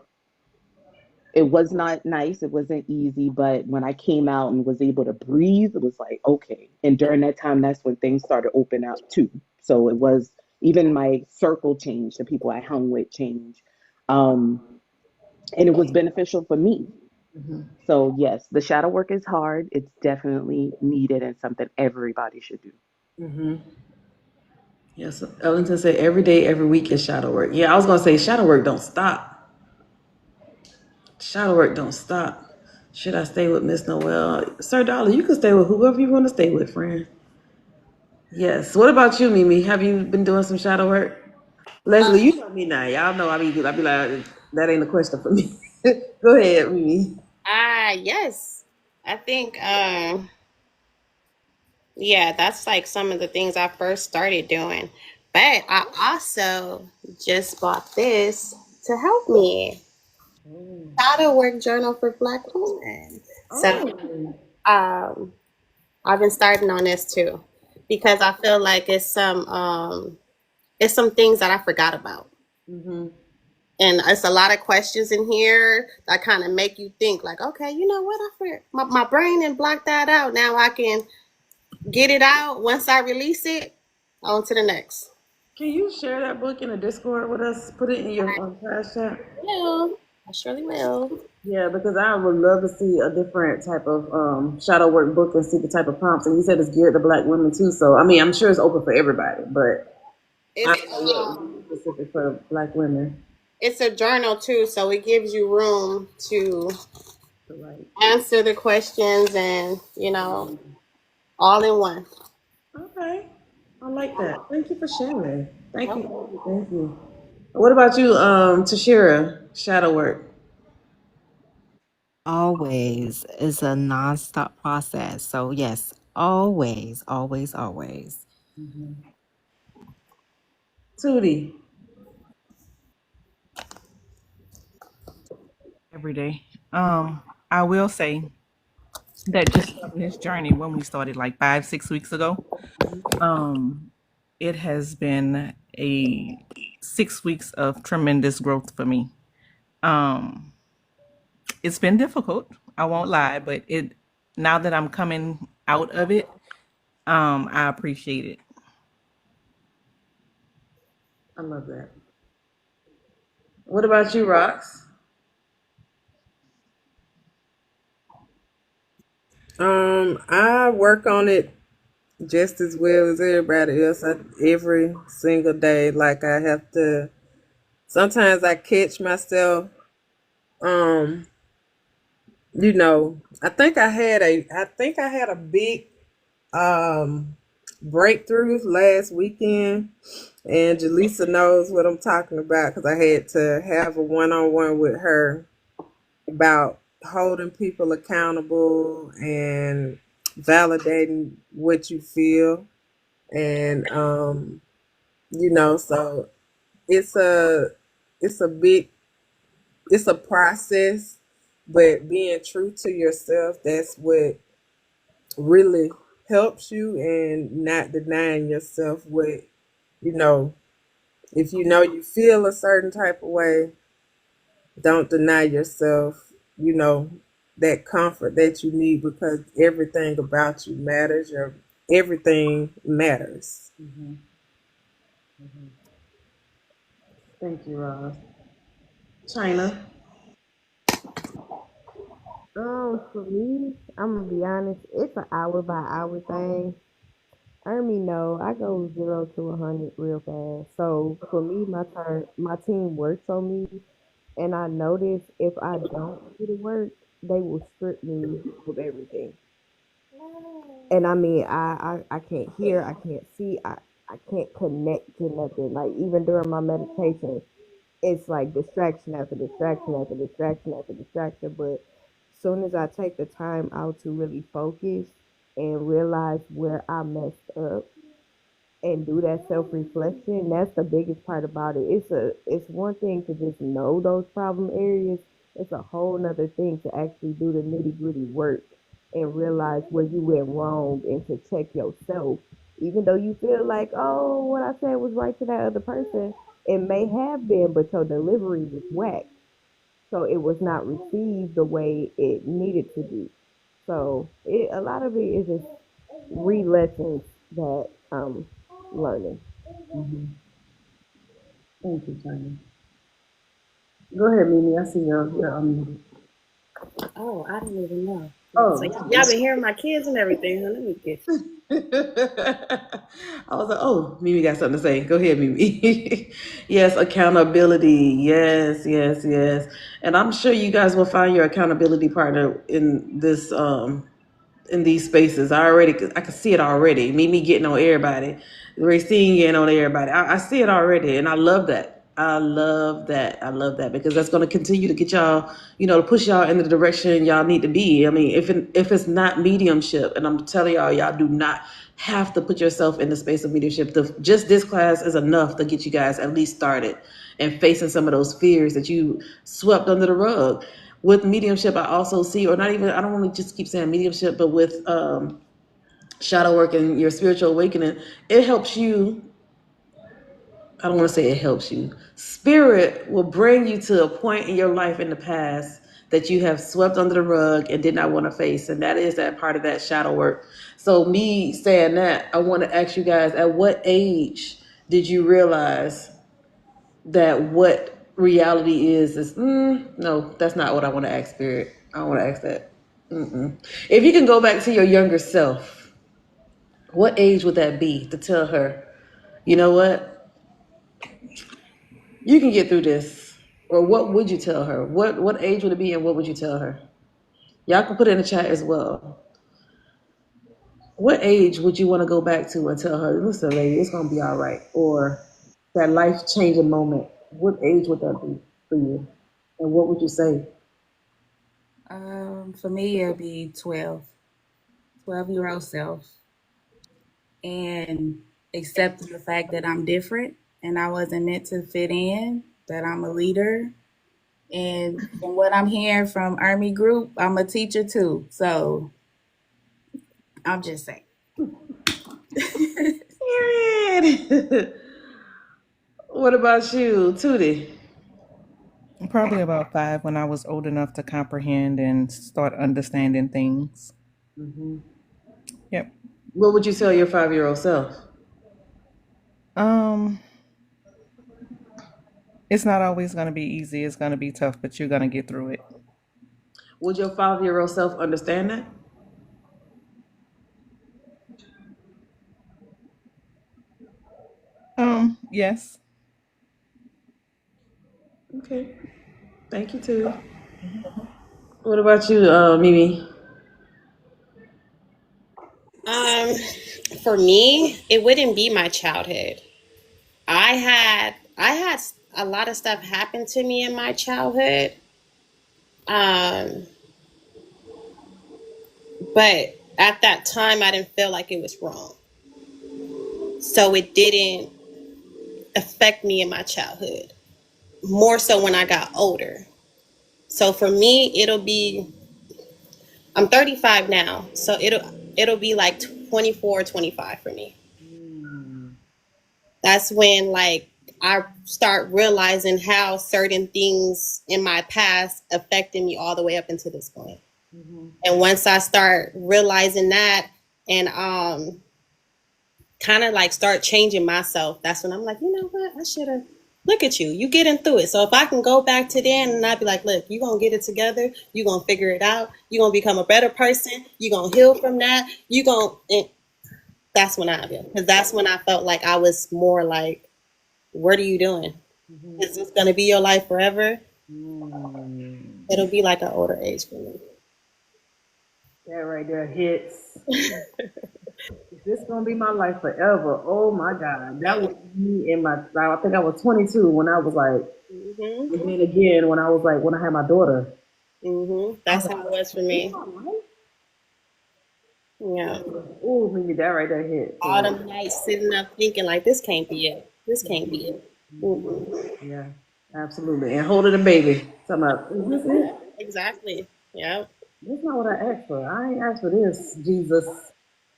it was not nice. It wasn't easy. But when I came out and was able to breathe, it was like, okay. And during that time, that's when things started opening up too. So it was even my circle changed, the people I hung with changed. And it was beneficial for me. So yes, the shadow work is hard. It's definitely needed and something everybody should do. Mm-hmm. Yes, Ellington said every day, every week is shadow work. Yeah, I was gonna say shadow work don't stop. Shadow work don't stop. Should I stay with Miss Noel? Sir Dollar, you can stay with whoever you want to stay with, friend. Yes. What about you, Mimi? Have you been doing some shadow work? Leslie, you know me now. Y'all know I be like, that ain't a question for me. Go ahead, Mimi. Yes. I think yeah, that's like some of the things I first started doing. But I also just bought this to help me. Shadow work journal for Black women. So I've been starting on this too because I feel like it's some things that I forgot about. Mm-hmm. And it's a lot of questions in here that kind of make you think like, okay, you know what? My brain didn't block that out. Now I can get it out. Once I release it, on to the next. Can you share that book in a Discord with us? Put it in your class chat. I surely will. Yeah, because I would love to see a different type of shadow work book and see the type of prompts. And you said it's geared to Black women too. So I mean, I'm sure it's open for everybody, but It's specific for Black women. It's a journal too, so it gives you room to answer the questions and all in one. Okay, I like that. Thank you for sharing. Thank you. What about you, Tashira? Shadow work. Always is a nonstop process. So yes, always, always, always. Tootie. Every day. I will say that just starting this journey when we started like 5, 6 weeks ago, it has been a 6 weeks of tremendous growth for me. Um, it's been difficult, I won't lie, but it now that I'm coming out of it, I appreciate it. I love that. What about you, Rox? I work on it just as well as everybody else. Every single day, like I have to. Sometimes I catch myself. Um, I think I had a big um breakthrough last weekend, and Jaleesa knows what I'm talking about because I had to have a one-on-one with her about holding people accountable and validating what you feel, and so it's a it's a big it's a process, but being true to yourself, that's what really helps you, and not denying yourself what you know if you feel a certain type of way, don't deny yourself, that comfort that you need, because everything about you matters. Everything matters. Thank you, Roz. China. For me, I'm gonna be honest. It's an hour by hour thing. I already know I go 0 to 100 real fast. So for me, my team works on me, and I notice if I don't do the work, they will strip me of everything. And I mean, I can't hear, I can't see, I can't connect to nothing. Like even during my meditation, it's like distraction after distraction after distraction after distraction. But soon as I take the time out to really focus and realize where I messed up and do that self reflection, that's the biggest part about it. It's one thing to just know those problem areas. It's a whole nother thing to actually do the nitty gritty work and realize where you went wrong and to check yourself. Even though you feel like, oh, what I said was right to that other person, it may have been, but your delivery was whack. So it was not received the way it needed to be. So a lot of it is just re-lessons that I'm learning. Thank you, China. Go ahead, Mimi. I see you're unmuted. Oh, I didn't even know. So Oh. y'all been hearing my kids and everything. Huh? Let me get. I was like, oh, Mimi got something to say. Go ahead, Mimi. Yes, accountability. Yes, yes, yes. And I'm sure you guys will find your accountability partner in these spaces. I can see it already. Mimi getting on everybody, Racine getting on everybody. I see it already, and I love that. I love that. I love that because that's going to continue to get y'all, to push y'all in the direction y'all need to be. I mean, if it's not mediumship, and I'm telling y'all do not have to put yourself in the space of mediumship. Just this class is enough to get you guys at least started and facing some of those fears that you swept under the rug. With mediumship, I also see, or not even, I don't want to just keep saying mediumship, but with shadow work and your spiritual awakening, it helps you. I don't want to say it helps you. Spirit will bring you to a point in your life in the past that you have swept under the rug and did not want to face. And that is that part of that shadow work. So, me saying that, I want to ask you guys, at what age did you realize that what reality is no, that's not what I want to ask, Spirit. I don't want to ask that. If you can go back to your younger self, what age would that be to tell her, you know what, you can get through this? Or what would you tell her? What age would it be, and what would you tell her? Y'all can put it in the chat as well. What age would you want to go back to and tell her, listen, lady, it's gonna be all right? Or that life changing moment. What age would that be for you? And what would you say? For me, it'll be 12-year-old self, and accepting the fact that I'm different and I wasn't meant to fit in, that I'm a leader. And from what I'm hearing from Army Group, I'm a teacher too. So I'm just saying. Period. What about you, Tootie? Probably about 5 when I was old enough to comprehend and start understanding things. Mm-hmm. Yep. What would you tell your 5-year-old self? It's not always going to be easy. It's going to be tough, but you're going to get through it. Would your 5-year-old self understand that? Yes. Okay. Thank you, too. What about you, Mimi? For me, it wouldn't be my childhood. I had a lot of stuff happen to me in my childhood. But at that time I didn't feel like it was wrong. So it didn't affect me in my childhood. More so when I got older. So for me, I'm 35 now, so it'll be like 24, 25 for me. That's when like I start realizing how certain things in my past affected me all the way up until this point. Mm-hmm. And once I start realizing that and kind of like start changing myself, that's when I'm like, you know what, I should have. Look at you getting through it. So if I can go back to then and I'd be like, look, you're going to get it together. You're going to figure it out. You're going to become a better person. You're going to heal from that. That's when I feel. Because that's when I felt like I was more like, what are you doing? Mm-hmm. Is this going to be your life forever? Mm. It'll be like an older age for me. That right there hits. Is this gonna be my life forever? Oh my God, that was me in my. I think I was 22 when I was like, mm-hmm. And then again when I was like when I had my daughter. Mm-hmm. That's how it was for me. Yeah. Oh, maybe that right there hit. All them nights sitting up thinking like, this can't be it. This can't be it. Mm-hmm. Yeah, absolutely. And holding a baby. Talking about, is this it? Exactly. Yeah. That's not what I asked for. I ain't asked for this, Jesus.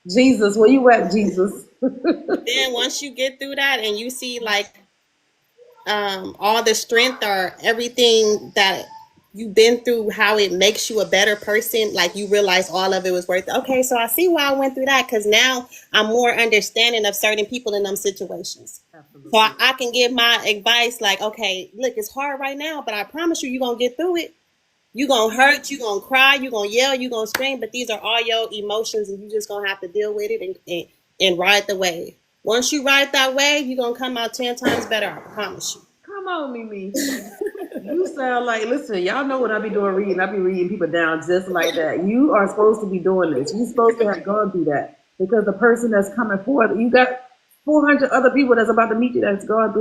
Jesus, where you at, Jesus? Then once you get through that and you see like all the strength or everything that you've been through, how it makes you a better person, like you realize all of it was worth it. Okay, so I see why I went through that, because now I'm more understanding of certain people in them situations. Absolutely. So I can give my advice like, okay, look, it's hard right now, but I promise you, you're going to get through it. You're going to hurt, you're going to cry, you're going to yell, you're going to scream, but these are all your emotions and you just going to have to deal with it and ride the wave. Once you ride that wave, you're going to come out 10 times better, I promise you. Come on, Mimi. You sound like, listen, y'all know what I be doing reading. I be reading people down just like that. You are supposed to be doing this. You're supposed to have gone through that, because the person that's coming forward, you got 400 other people that's about to meet you that is going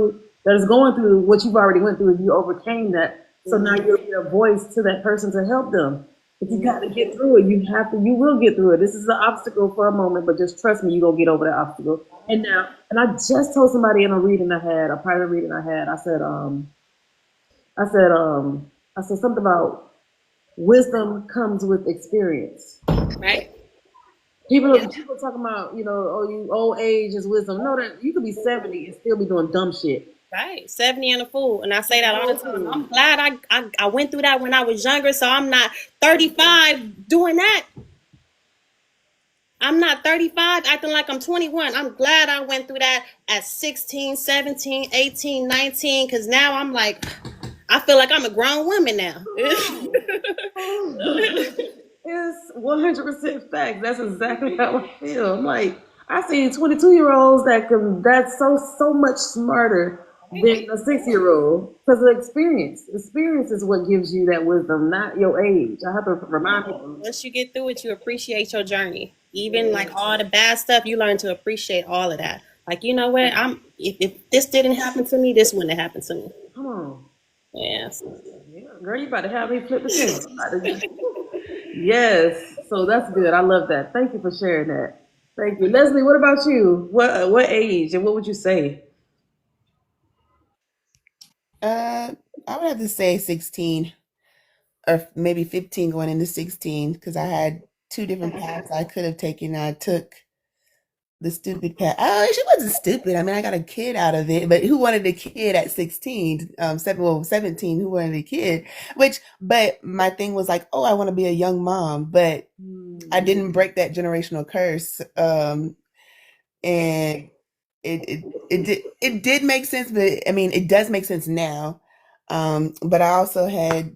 through what you've already went through, and you overcame that. So now you're a voice to that person to help them. But you got to get through it. You will get through it. This is an obstacle for a moment, but just trust me, you're going to get over that obstacle. And I just told somebody in a private reading I had, I said something about wisdom comes with experience. Right. People talking about, you old age is wisdom. No, that you could be 70 and still be doing dumb shit. Right, 70 and a fool. And I say that all the time. I'm glad I went through that when I was younger, so I'm not 35 doing that. I'm not 35 acting like I'm 21. I'm glad I went through that at 16, 17, 18, 19, because now I'm like, I feel like I'm a grown woman now. It's 100% fact. That's exactly how I feel. I'm like, I seen 22-year-olds that's so much smarter than a 6-year-old, because of experience. Experience is what gives you that wisdom, not your age. I have to remind people. Once you get through it, you appreciate your journey. Even like all the bad stuff, you learn to appreciate all of that. Like, you know what? If this didn't happen to me, this wouldn't have happened to me. Come on. Yes. Yeah, girl, you about to have me flip the table. Yes. So that's good. I love that. Thank you for sharing that. Thank you. Leslie, what about you? What age and what would you say? I would have to say 16 or maybe 15 going into 16 because I had two different paths I could have taken. I took the stupid path. Oh, she wasn't stupid. I mean, I got a kid out of it, but who wanted a kid at 16? 17, who wanted a kid? But my thing was like, oh, I want to be a young mom, but I didn't break that generational curse. And it did make sense, but I mean, it does make sense now. But I also had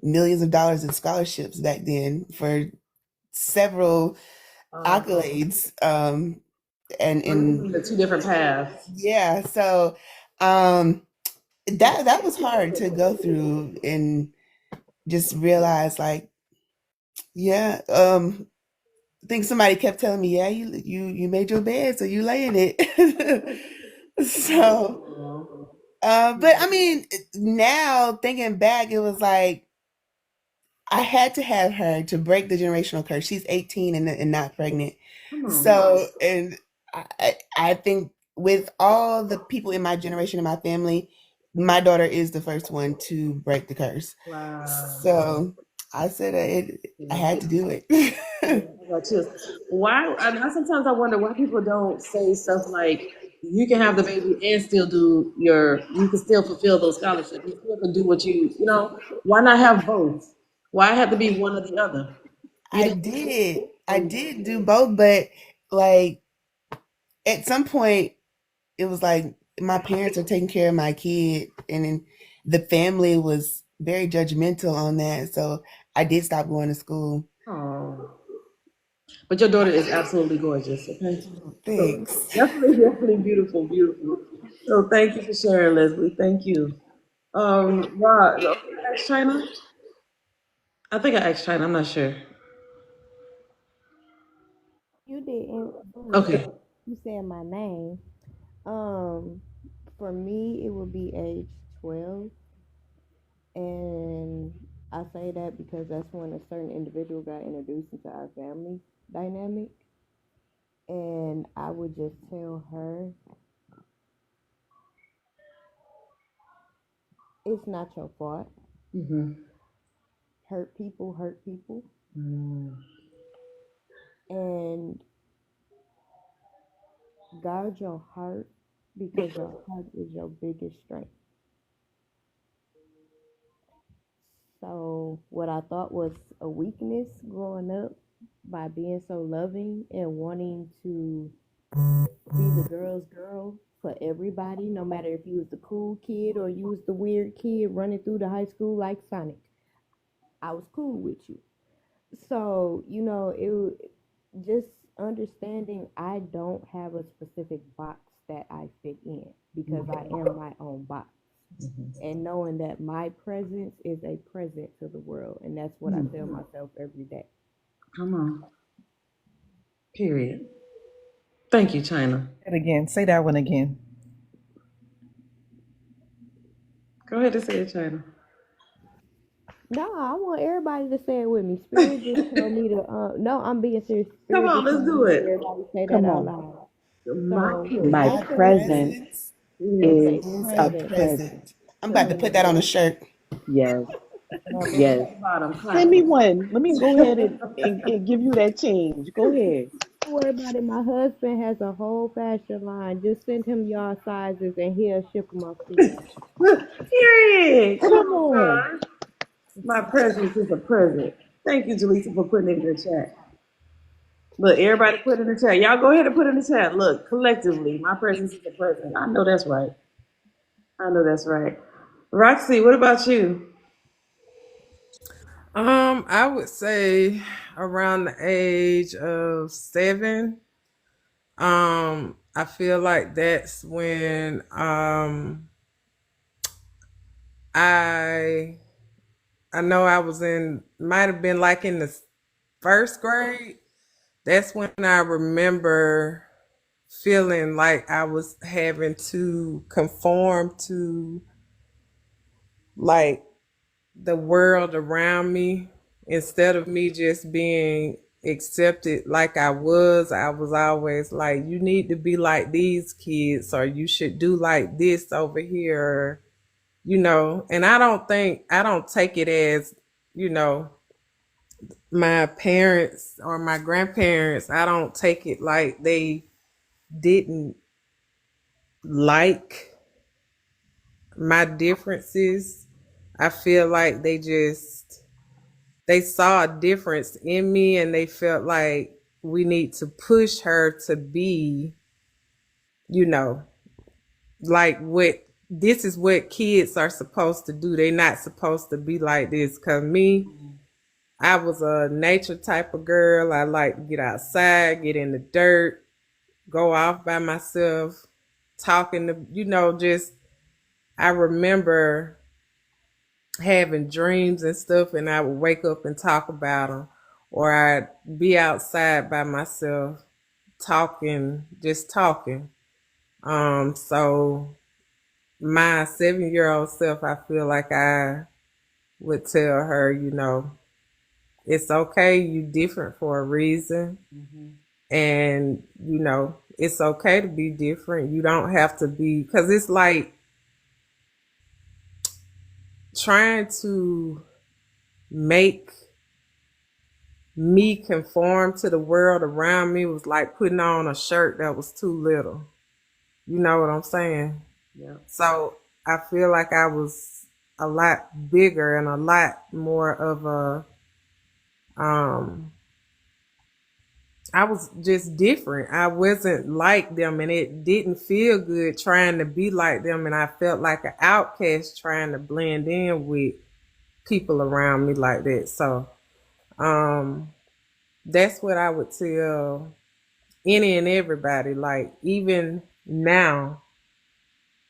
millions of dollars in scholarships back then for several accolades. And The two different paths. yeah, so that was hard to go through and just realize like, yeah, I think somebody kept telling me, yeah, you made your bed, so you lay in it. So, but I mean, now thinking back, it was like I had to have her to break the generational curse. She's 18 and not pregnant. So, and I think with all the people in my generation in my family, my daughter is the first one to break the curse. Wow. So I said I had to do it. Why? Sometimes I wonder why people don't say stuff like, you can have the baby and still do you can still fulfill those scholarships. You still can do what why not have both? Why have to be one or the other? I did do both, but like at some point it was like my parents are taking care of my kid, and then the family was very judgmental on that. So I did stop going to school. Oh. But your daughter is absolutely gorgeous. Okay. Thanks. So definitely beautiful, beautiful. So thank you for sharing, Leslie. Thank you. Rod, ask China? I think I asked China. I'm not sure. You didn't. Okay. You said my name. For me, it would be age 12. And I say that because that's when a certain individual got introduced into our family dynamic. And I would just tell her, it's not your fault. Mm-hmm. Hurt people hurt people. Mm. And guard your heart because your heart is your biggest strength. So what I thought was a weakness growing up, by being so loving and wanting to be the girl's girl for everybody, no matter if you was the cool kid or you was the weird kid running through the high school like Sonic, I was cool with you. So, it just understanding I don't have a specific box that I fit in because I am my own box. Mm-hmm. And knowing that my presence is a present to the world, and that's what I tell myself every day. Come on. Period. Thank you, China. Say that one again. Go ahead and say it, China. No, I want everybody to say it with me. Spirit just told me to. No, I'm being serious. Come on, let's do it. Everybody say that out loud. My presence is a present. I'm about to put that on a shirt. Yes. Yes. Send me one. Let me go ahead and give you that change. Go ahead. Don't worry about it. My husband has a whole fashion line. Just send him y'all sizes and he'll ship them up to you. Period. Come on. My presence is a present. Thank you, Jaleesa, for putting it in the chat. Look, everybody put it in the chat. Y'all go ahead and put it in the chat. Look, collectively, my presence is a present. I know that's right. Roxy, what about you? I would say around the age of 7. I feel like that's when I know I was might have been like in the first grade. That's when I remember feeling like I was having to conform to like the world around me instead of me just being accepted like I was always like, you need to be like these kids, or you should do like this over here. and I don't take it as, my parents or my grandparents, I don't take it like they didn't like my differences. I feel like they saw a difference in me and they felt like we need to push her to be, like this is what kids are supposed to do. They're not supposed to be like this. 'Cause me, I was a nature type of girl. I like to get outside, get in the dirt, go off by myself, talking to, just, I remember having dreams and stuff, and I would wake up and talk about them, or I'd be outside by myself just talking. So my 7-year-old self, I feel like I would tell her, it's okay, you different for a reason. And, it's okay to be different. You don't have to be, because it's like trying to make me conform to the world around me was like putting on a shirt that was too little. You know what I'm saying? Yeah. So I feel like I was a lot bigger and a lot more of I was just different. I wasn't like them, and it didn't feel good trying to be like them, and I felt like an outcast trying to blend in with people around me like that. So that's what I would tell any and everybody. Like, even now,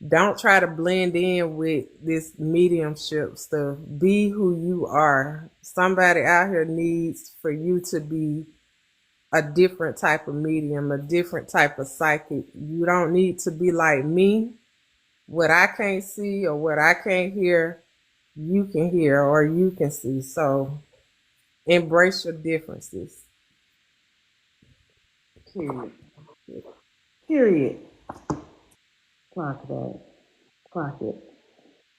don't try to blend in with this mediumship stuff. Be who you are. Somebody out here needs for you to be a different type of medium, a different type of psychic. You don't need to be like me. What I can't see or what I can't hear, you can hear or you can see. So embrace your differences. Period. Period. Clock that. Clock it.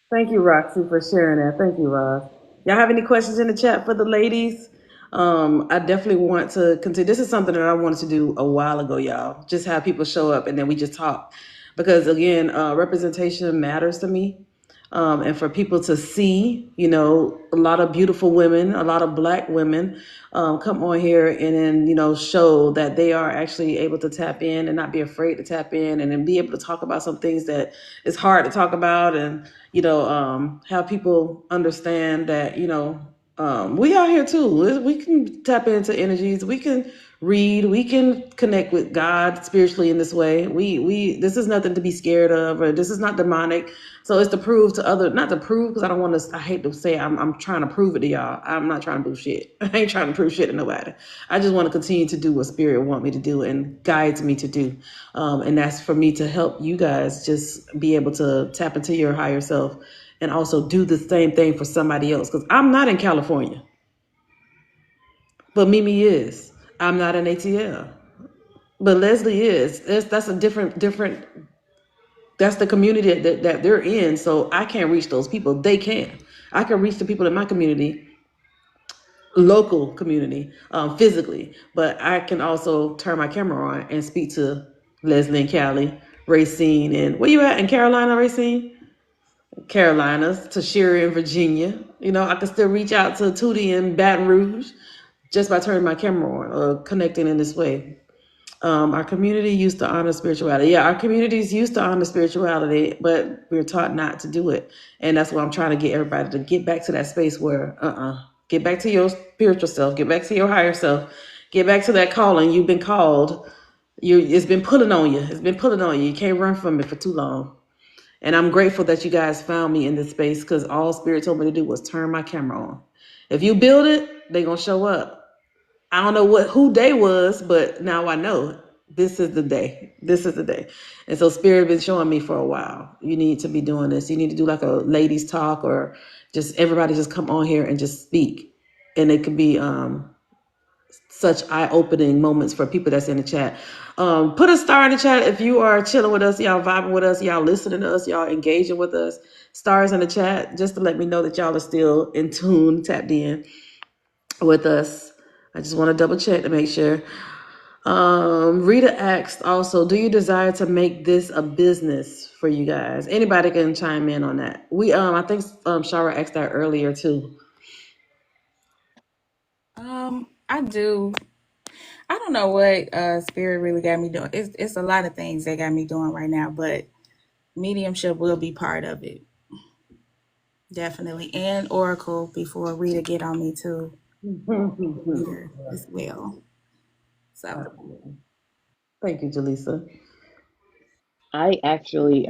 Thank you, Roxy, for sharing that. Thank you, Roz. Y'all have any questions in the chat for the ladies? I definitely want to continue. This is something that I wanted to do a while ago, y'all. Just have people show up and then we just talk. Because again, representation matters to me. And for people to see, a lot of beautiful women, a lot of Black women come on here and then, show that they are actually able to tap in and not be afraid to tap in, and then be able to talk about some things that it's hard to talk about, and, have people understand that, we out here too. We can tap into energies. We can read. We can connect with God spiritually in this way. This is nothing to be scared of, or this is not demonic. So it's to prove to not to prove, because I don't want to, I hate to say I'm trying to prove it to y'all. I'm not trying to do shit. I ain't trying to prove shit to nobody. I just want to continue to do what Spirit want me to do and guides me to do. And that's for me to help you guys just be able to tap into your higher self and also do the same thing for somebody else. Because I'm not in California, but Mimi is. I'm not in ATL, but Leslie is. That's a different. That's the community that they're in. So I can't reach those people. They can. I can reach the people in my community, local community, physically. But I can also turn my camera on and speak to Leslie and Callie, Racine, and where you at in Carolina, Racine? Carolinas, to Sherry in Virginia. I can still reach out to Tootie in Baton Rouge just by turning my camera on or connecting in this way. Our community used to honor spirituality. Yeah, our communities used to honor spirituality, but we're taught not to do it. And that's why I'm trying to get everybody to get back to that space where, get back to your spiritual self, get back to your higher self, get back to that calling. You've been called. It's been pulling on you. It's been pulling on you. You can't run from it for too long. And I'm grateful that you guys found me in this space, because all Spirit told me to do was turn my camera on. If you build it, they're going to show up. I don't know who day was, but now I know this is the day. This is the day. And so Spirit been showing me for a while. You need to be doing this. You need to do like a ladies talk, or just everybody just come on here and just speak. And it could be such eye-opening moments for people that's in the chat. Put a star in the chat if you are chilling with us, y'all vibing with us, y'all listening to us, y'all engaging with us. Stars in the chat just to let me know that y'all are still in tune, tapped in with us. I just want to double check to make sure. Rita asked also, do you desire to make this a business for you guys? Anybody can chime in on that. I think Shara asked that earlier too. I do. I don't know what spirit really got me doing. It's a lot of things that got me doing right now, but mediumship will be part of it. Definitely. And Oracle before Rita get on me too. Rita as well. So thank you, Jaleesa. I actually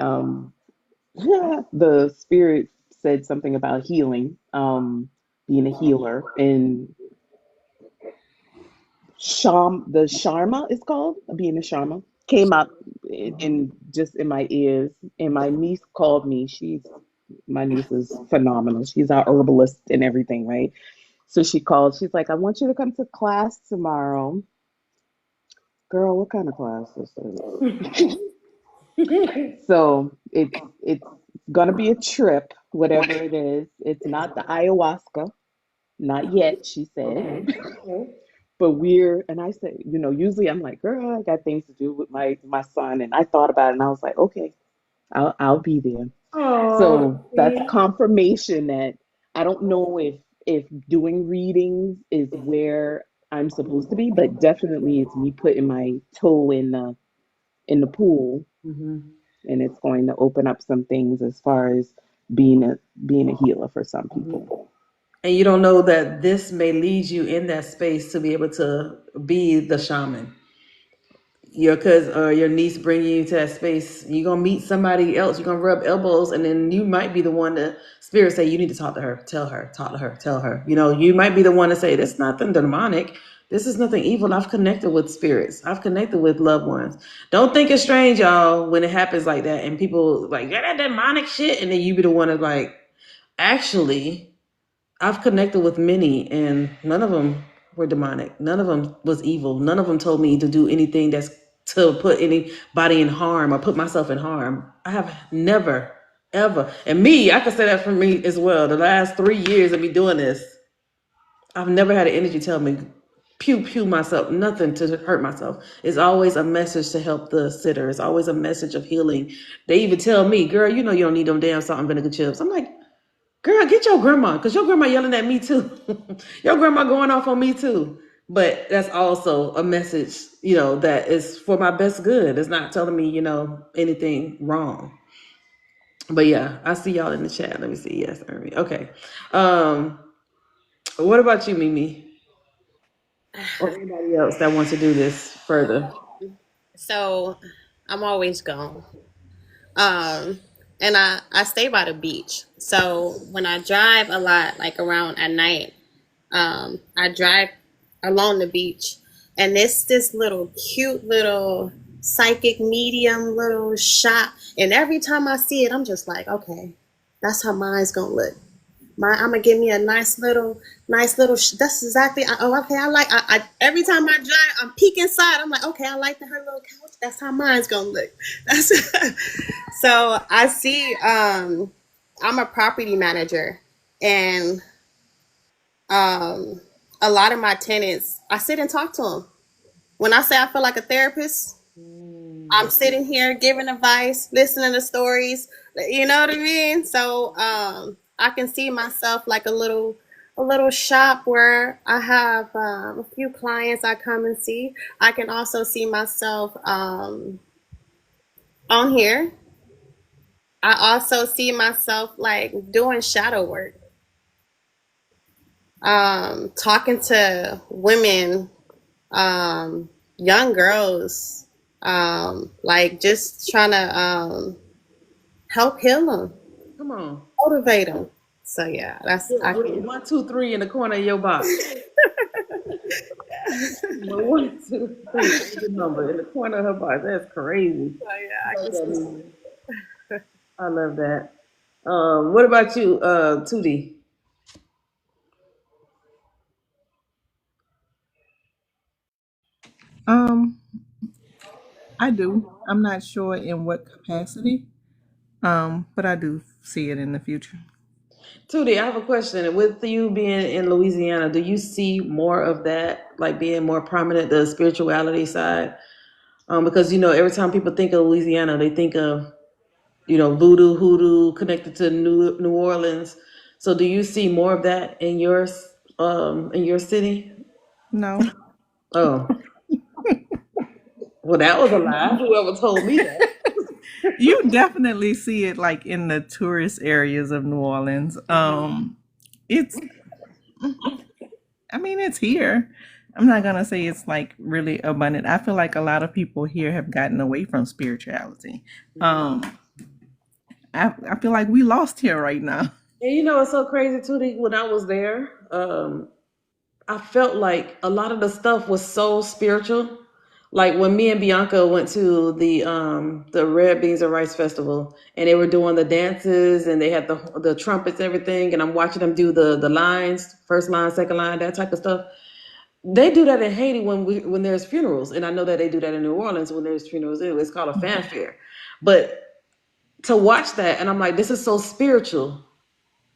the spirit said something about healing, being a healer, and the Sharma is called being a Sharma came up in just in my ears, and my niece called me. My niece is phenomenal. She's our herbalist and everything, right? So she called. She's like, I want you to come to class tomorrow. Girl, what kind of class is this? So it's gonna be a trip, whatever it is. It's not the ayahuasca, not yet, she said. But and I said, usually I'm like, girl, I got things to do with my son, and I thought about it, and I was like, okay, I'll be there. Oh, So that's confirmation that I don't know if doing readings is where I'm supposed to be, but definitely it's me putting my toe in the pool, and it's going to open up some things as far as being a healer for some people. And you don't know that this may lead you in that space to be able to be the shaman. Your cousin or your niece bring you to that space. You're gonna meet somebody else. You're gonna rub elbows, and then you might be the one to spirit say you need to talk to her, tell her, talk to her, tell her. You might be the one to say this is nothing demonic. This is nothing evil. I've connected with spirits. I've connected with loved ones. Don't think it's strange, y'all, when it happens like that, and people like, yeah, that demonic shit, and then you be the one to like, actually. I've connected with many, and none of them were demonic. None of them was evil. None of them told me to do anything that's to put anybody in harm or put myself in harm. I have never, ever. And me, I can say that for me as well. The last 3 years of me doing this, I've never had an energy tell me, pew, pew myself, nothing to hurt myself. It's always a message to help the sitter. It's always a message of healing. They even tell me, girl, you know you don't need them damn salt and vinegar chips. I'm like, girl, get your grandma, because your grandma yelling at me too. Your grandma going off on me too. But that's also a message, that is for my best good. It's not telling me, anything wrong. But yeah, I see y'all in the chat. Let me see. Yes, Ernie. Okay. What about you, Mimi? Or anybody else that wants to do this further? So I'm always gone. And I stay by the beach. So when I drive a lot, like around at night, I drive along the beach, and it's this little cute little psychic medium little shop. And every time I see it, I'm just like, okay, that's how mine's gonna look. I'm gonna give me a nice little. That's exactly. Okay. Every time I drive, I'm peeking inside. I'm like, okay, I like her little couch. That's how mine's gonna look. That's so I see. I'm a property manager, and a lot of my tenants, I sit and talk to them. When I say I feel like a therapist, I'm sitting here giving advice, listening to stories. You know what I mean? So I can see myself like a little shop where I have a few clients I come and see. I can also see myself on here. I also see myself like doing shadow work, talking to women, young girls, like just trying to help heal them, Come on. motivate them. So yeah, that's I can. 1, 2, 3 in the corner of your box. 1, 2, 3 is the number in the corner of her box. That's crazy. So yeah, I can see. I love that. What about you, Tootie? Um, I do. I'm not sure in what capacity. But I do see it in the future. Tootie, I have a question. With you being in Louisiana, do you see more of that, like being more prominent, the spirituality side? Because every time people think of Louisiana, they think of voodoo, hoodoo, connected to New Orleans. So, do you see more of that in your city? No. Oh, well, that was a lie. Whoever told me that. You definitely see it like in the tourist areas of New Orleans. It's I mean it's here. I'm not gonna say it's like really abundant. I feel like a lot of people here have gotten away from spirituality. Um I feel like we lost here right now. And it's so crazy, Tootie. When I was there, I felt like a lot of the stuff was so spiritual. Like when me and Bianca went to the Red Beans and Rice Festival, and they were doing the dances, and they had the trumpets and everything, and I'm watching them do the lines, first line, second line, that type of stuff. They do that in Haiti when there's funerals, and I know that they do that in New Orleans when there's funerals. It's called a fanfare. But to watch that, and I'm like, this is so spiritual.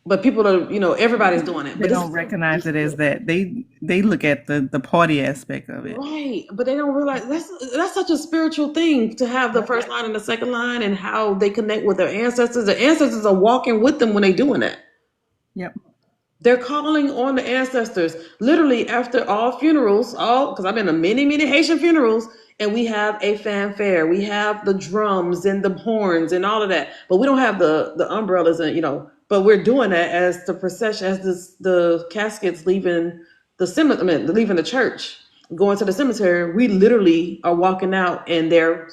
But people are, everybody's doing it. They But this don't recognize it as that. They look at the party aspect of it. right, but they don't realize that's such a spiritual thing to have the first line and the second line and how they connect with their ancestors. The ancestors are walking with them when they're doing that. Yep. They're calling on the ancestors. Literally after all funerals, because I've been to many, many Haitian funerals, and we have a fanfare. We have the drums and the horns and all of that. But we don't have the umbrellas but we're doing that as the procession, as the caskets leaving the cemetery, leaving the church, going to the cemetery. We literally are walking out and they're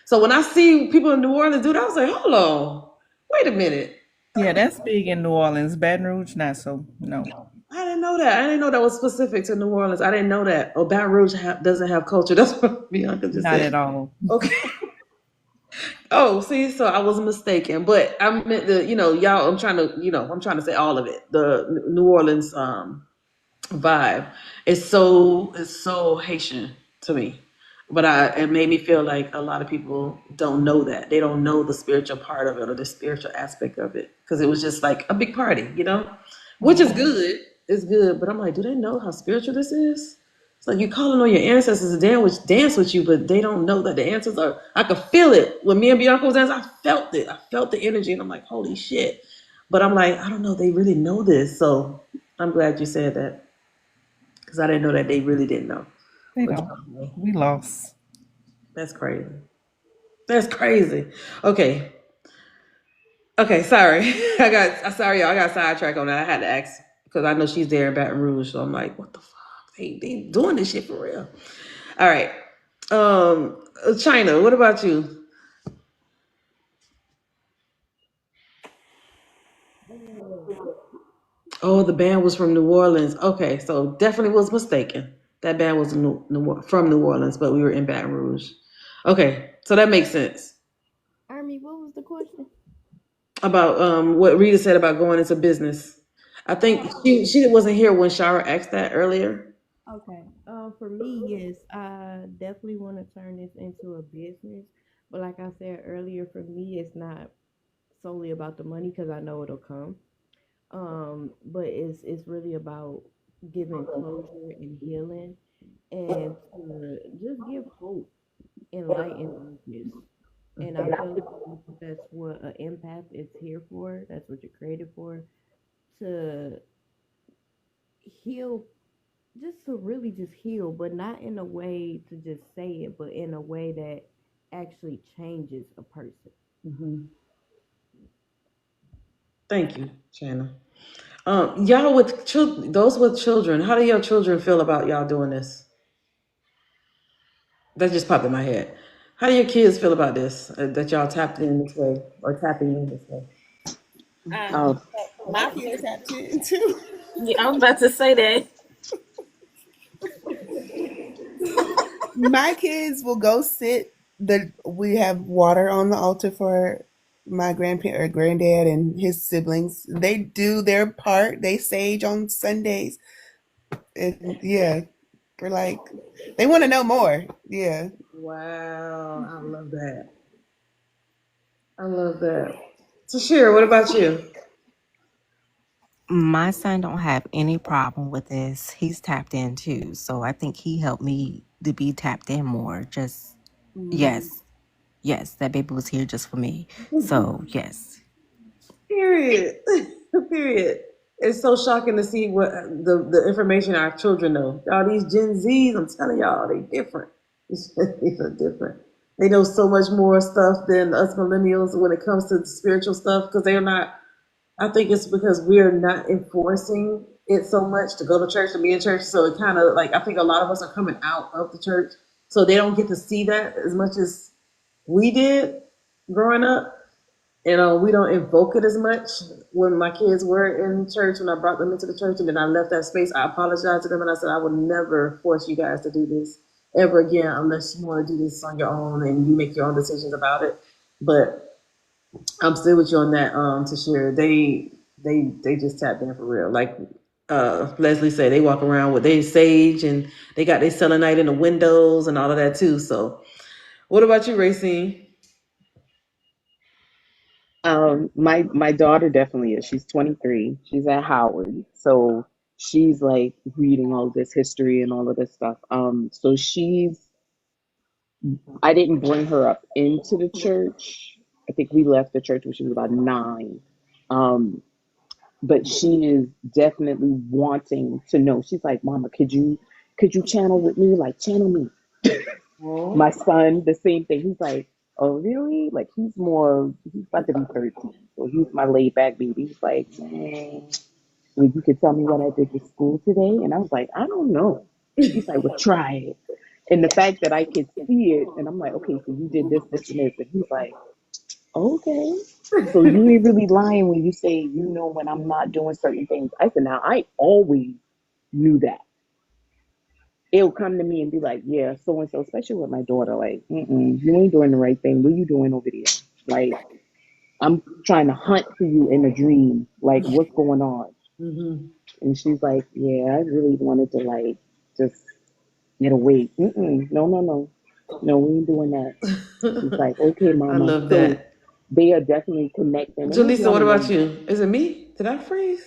so when I see people in New Orleans do that, I was like, hold on, wait a minute. Yeah, that's big in New Orleans. Baton Rouge, not so. No. I didn't know that. I didn't know that was specific to New Orleans. I didn't know that. Oh, Baton Rouge doesn't have culture. That's what Bianca just Not said. at all. Okay. Oh, see, so I was mistaken, but I meant y'all. I'm trying to say all of it. The New Orleans vibe is so Haitian to me, but it made me feel like a lot of people don't know that. They don't know the spiritual part of it or the spiritual aspect of it because it was just like a big party, which is good. It's good, but I'm like, do they know how spiritual this is? It's like you calling on your ancestors to dance with you, but they don't know that the ancestors are. I could feel it when me and Bianca was dancing. I felt it. I felt the energy, and I'm like, holy shit. But I'm like, I don't know. They really know this, so I'm glad you said that because I didn't know that they really didn't know. They don't. We lost. That's crazy. That's crazy. Okay. Okay, sorry. Sorry, y'all. I got sidetracked on that. I had to ask because I know she's there in Baton Rouge, so I'm like, what the fuck? They doing this shit for real. All right. China, what about you? Oh, the band was from New Orleans. Okay, so definitely was mistaken. That band was from New Orleans, but we were in Baton Rouge. Okay, so that makes sense. Army, what was the question? About what Rita said about going into business. I think she wasn't here when Shara asked that earlier. Okay. For me, yes, I definitely want to turn this into a business. But like I said earlier, for me, it's not solely about the money because I know it'll come. But it's really about giving closure and healing, and to just give hope and light in darkness. And I feel like that's what an empath is here for. That's what you're created for, to heal, just to really just heal, but not in a way to just say it, but in a way that actually changes a person. Thank you, Shanna. Y'all with children, those with children, how do your children feel about y'all doing this? That just popped in my head. How do your kids feel about this? That y'all tapped in this way or tapping in this way? Oh, My kids have to too. Yeah, I was about to say that. My kids will go sit. We have water on the altar for my grandparent or granddad and his siblings. They do their part. They sage on Sundays, and yeah, We're like, they want to know more. Yeah. Wow, I love that. I love that. So, Shira, what about you? My son don't have any problem with this. He's tapped in too. So I think he helped me to be tapped in more. Just yes. Yes, that baby was here just for me. So yes. Period. Period. It's so shocking to see what the information our children know. Y'all, these Gen Zs, I'm telling y'all, they different. These are different. They know so much more stuff than us millennials when it comes to spiritual stuff because they're not. I think it's because we're not enforcing it so much to go to church, to be in church. So it kind of like I think a lot of us are coming out of the church, so they don't get to see that as much as we did growing up. We don't invoke it as much. When my kids were in church, when I brought them into the church and then I left that space, I apologized to them and I said, I will never force you guys to do this ever again unless you want to do this on your own and you make your own decisions about it. But I'm still with you on that, Tashira. They just tapped in for real. Like Leslie said, they walk around with their sage and they got their selenite in the windows and all of that too. So what about you, Racine? My daughter definitely is. She's 23. She's at Howard, so she's like reading all this history and all of this stuff. So I didn't bring her up into the church. I think we left the church when she was about 9. Um, but she is definitely wanting to know. She's like, Mama, could you channel with me? Like, channel me. My son, the same thing. He's like, oh, really? Like, he's about to be 13. So he's my laid back baby. He's like, well, you could tell me what I did to school today. And I was like, I don't know. He's like, well, try it. And the fact that I could see it, and I'm like, okay, so you did this, this, and this. And he's like, okay. So you ain't really lying when you say you know when I'm not doing certain things. I said, now I always knew that. It'll come to me and be like, yeah, so and so, especially with my daughter, like, you ain't doing the right thing. What are you doing over there? Like, I'm trying to hunt for you in a dream. Like, what's going on? Mm-hmm. And she's like, yeah, I really wanted to, like, just get away. No, we ain't doing that. She's like, okay, I Mama. love So that. they are definitely connecting. And they're Jaleesa, what young about ones. you? Is it me? Did I freeze?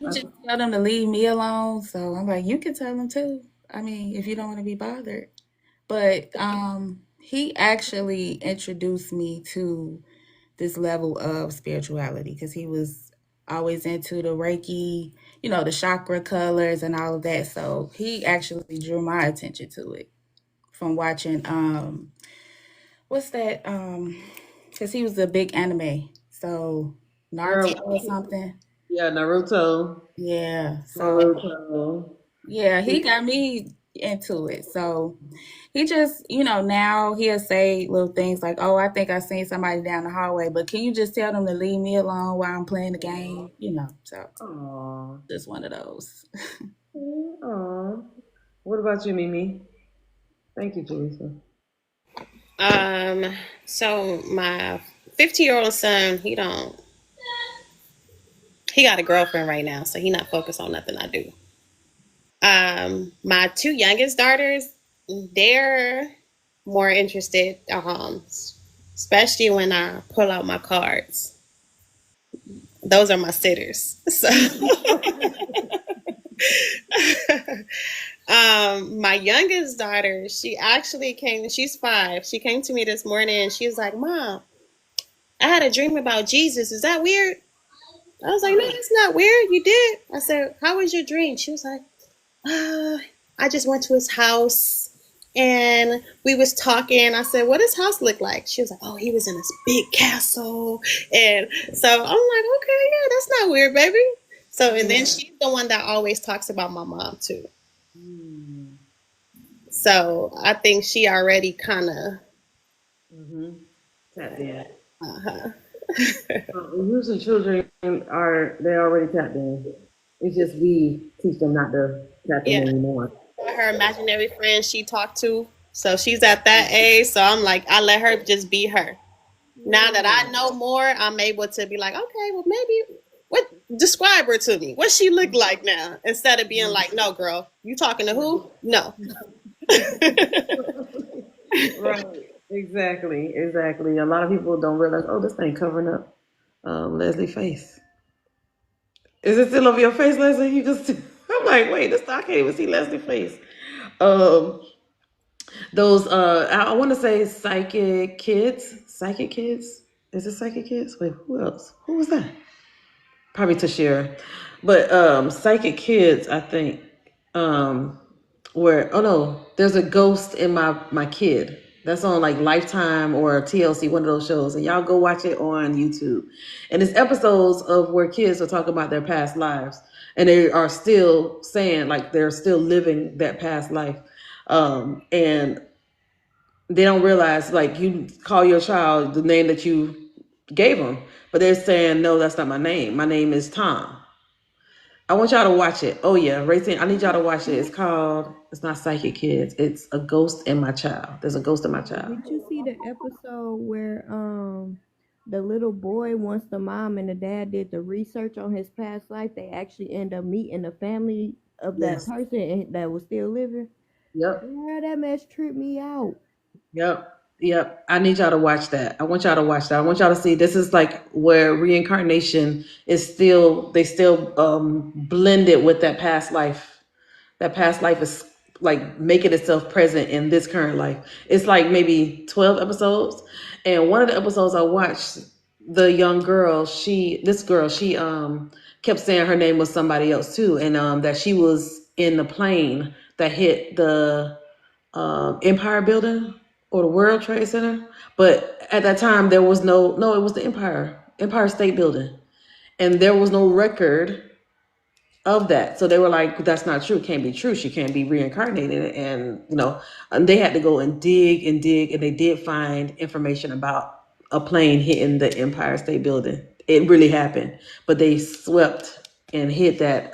You just tell them to leave me alone. So I'm like, you can tell them too. I mean, if you don't want to be bothered. But he actually introduced me to this level of spirituality because he was always into the Reiki, the chakra colors and all of that. So he actually drew my attention to it from watching what's that? Because he was a big anime. So Naruto or something. Yeah, Naruto. Yeah. So Naruto. yeah, he got me into it. So he just, now he'll say little things like, oh, I think I seen somebody down the hallway, but can you just tell them to leave me alone while I'm playing the game? So Aww. just one of those. Aww. What about you, Mimi? Thank you, Jaleesa. So my 15-year-old son, he got a girlfriend right now, so he not focused on nothing I do. My 2 youngest daughters, they're more interested, especially when I pull out my cards. Those are my sitters. So my youngest daughter, she actually she's 5. She came to me this morning and she was like, Mom, I had a dream about Jesus. Is that weird? I was like, no, it's not weird. You did. I said, how was your dream? She was like, I just went to his house and we was talking. I said, what does his house look like? She was like, oh, he was in this big castle. And so I'm like, okay, yeah, that's not weird, baby. So, and then she's the one that always talks about my mom too. So I think she already kind of Tapped in. Uh-huh. Usually children they're already tapped in. It's just we teach them not to tap in anymore. Her imaginary friend she talked to, So she's at that age. So I'm like, I let her just be her. Now that I know more, I'm able to be like, okay, well, maybe what describe her to me. What she look like now? Instead of being like, no, girl, you talking to who? No. Right. Exactly. A lot of people don't realize, oh, this thing covering up Leslie's face. Is it still over your face, Leslie? You just I'm like, wait, this I can't even see Leslie's face. Um those I want to say Psychic Kids. Psychic Kids? Is it Psychic Kids? Wait, who else? Who was that? Probably Tashira. But Psychic Kids, I think. Where, oh no, there's a ghost in my kid. That's on like Lifetime or TLC, one of those shows. And y'all go watch it on YouTube. And it's episodes of where kids are talking about their past lives. And they are still saying like they're still living that past life. And they don't realize like you call your child the name that you gave them. But they're saying, no, that's not my name. My name is Tom. I want y'all to watch it. Oh yeah, Racing. I need y'all to watch it. It's called. It's not Psychic Kids. It's A Ghost in My Child. There's a ghost in my child. Did you see the episode where the little boy, once the mom and the dad did the research on his past life, they actually end up meeting the family of that Yes. person that was still living? Yep. Yeah, that mess tripped me out. Yep. I need y'all to watch that. I want y'all to watch that. I want y'all to see this is like where reincarnation is still they still blend it with that past life. That past life is like making itself present in this current life. It's like maybe 12 episodes. And one of the episodes I watched, the young girl, she kept saying her name was somebody else too. And that she was in the plane that hit the Empire Building or the World Trade Center. But at that time there was no, it was the Empire State Building. And there was no record of that. So they were like, that's not true. It can't be true. She can't be reincarnated. And, and they had to go and dig, and they did find information about a plane hitting the Empire State Building. It really happened, but they swept and hit that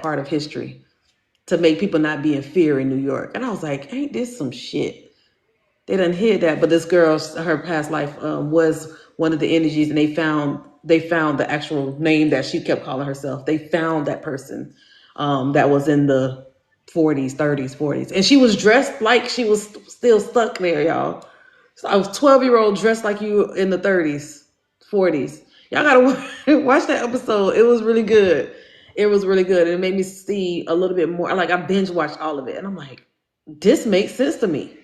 part of history to make people not be in fear in New York. And I was like, ain't this some shit? They done hid that, but this girl, her past life was one of the energies, and they found the actual name that she kept calling herself. They found that person that was in the 40s, 30s, 40s, and she was dressed like she was still stuck there, y'all. So I was 12-year-old dressed like you in the 30s, 40s. Y'all gotta watch that episode. It was really good. It was really good. And it made me see a little bit more. Like I binge watched all of it, and I'm like, this makes sense to me.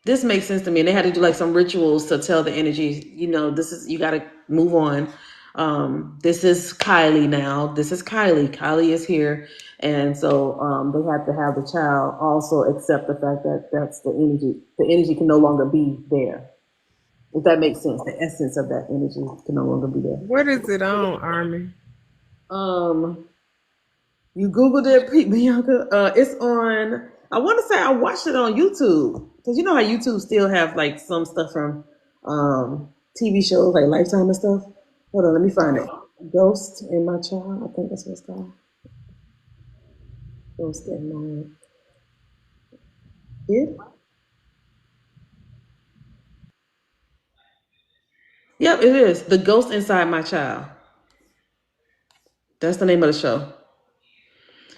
This makes sense to me. And they had to do like some rituals to tell the energy, this is, you got to move on. This is Kylie now. This is Kylie. Kylie is here. And so they have to have the child also accept the fact that that's the energy. The energy can no longer be there. If that makes sense. The essence of that energy can no longer be there. What is it on, Army? You Googled it, Bianca. It's on, I want to say I watched it on YouTube. Because you know how YouTube still have like some stuff from TV shows like Lifetime and stuff. Hold on, let me find it. Ghost in My Child. I think that's what it's called. Ghost in My Kid. Yep, it is. The Ghost Inside My Child. That's the name of the show.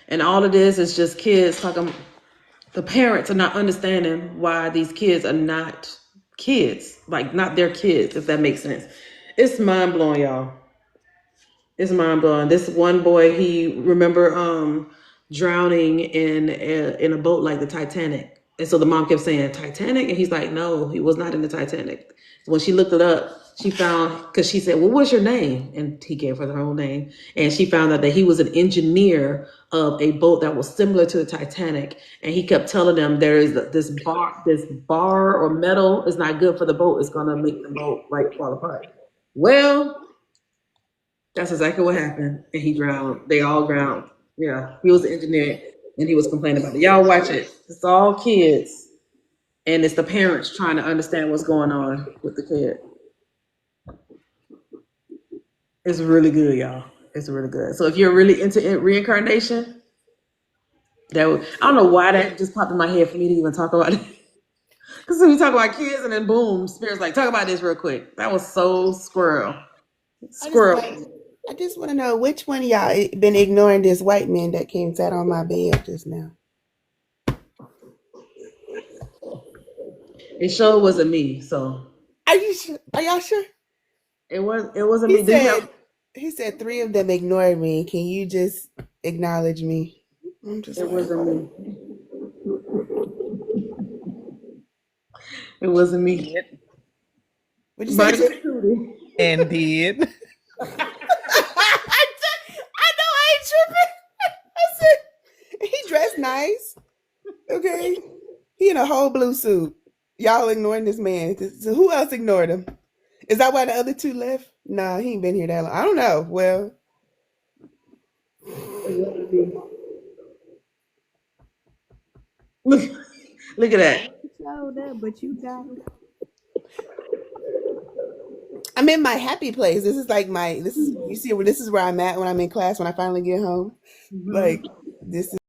And all it is just kids talking. The parents are not understanding why these kids are not kids, like not their kids, if that makes sense. It's mind blowing, y'all. It's mind blowing. This one boy, he remember drowning in a boat like the Titanic, and so the mom kept saying Titanic, and he's like, no, he was not in the Titanic. When she looked it up, she found, because she said, well, what's your name? And he gave her own name, and she found out that he was an engineer of a boat that was similar to the Titanic, and he kept telling them there is this bar or metal is not good for the boat. It's gonna make the boat like fall apart. Well, that's exactly what happened, and he drowned. They all drowned. Yeah, he was an engineer, and he was complaining about it. Y'all watch it. It's all kids, and it's the parents trying to understand what's going on with the kid. It's really good, y'all. It's really good. So if you're really into reincarnation, I don't know why that just popped in my head for me to even talk about it. Because we talk about kids and then boom, Spirit's like, talk about this real quick. That was so squirrel. Squirrel. I just want to know which one of y'all been ignoring this white man that came sat on my bed just now. It sure wasn't me, so. Are you sure? Are y'all sure? It wasn't me. He said 3 of them ignored me. Can you just acknowledge me? I'm just It wasn't me. It wasn't me. What'd you say? And did. I know I ain't tripping. I said he dressed nice. Okay. He in a whole blue suit. Y'all ignoring this man. So who else ignored him? Is that why the other 2 left? Nah, he ain't been here that long. I don't know. Well. Look at that. Showed up, but you got it. I'm in my happy place. This is like you see, this is where I'm at when I'm in class, when I finally get home. Like, this is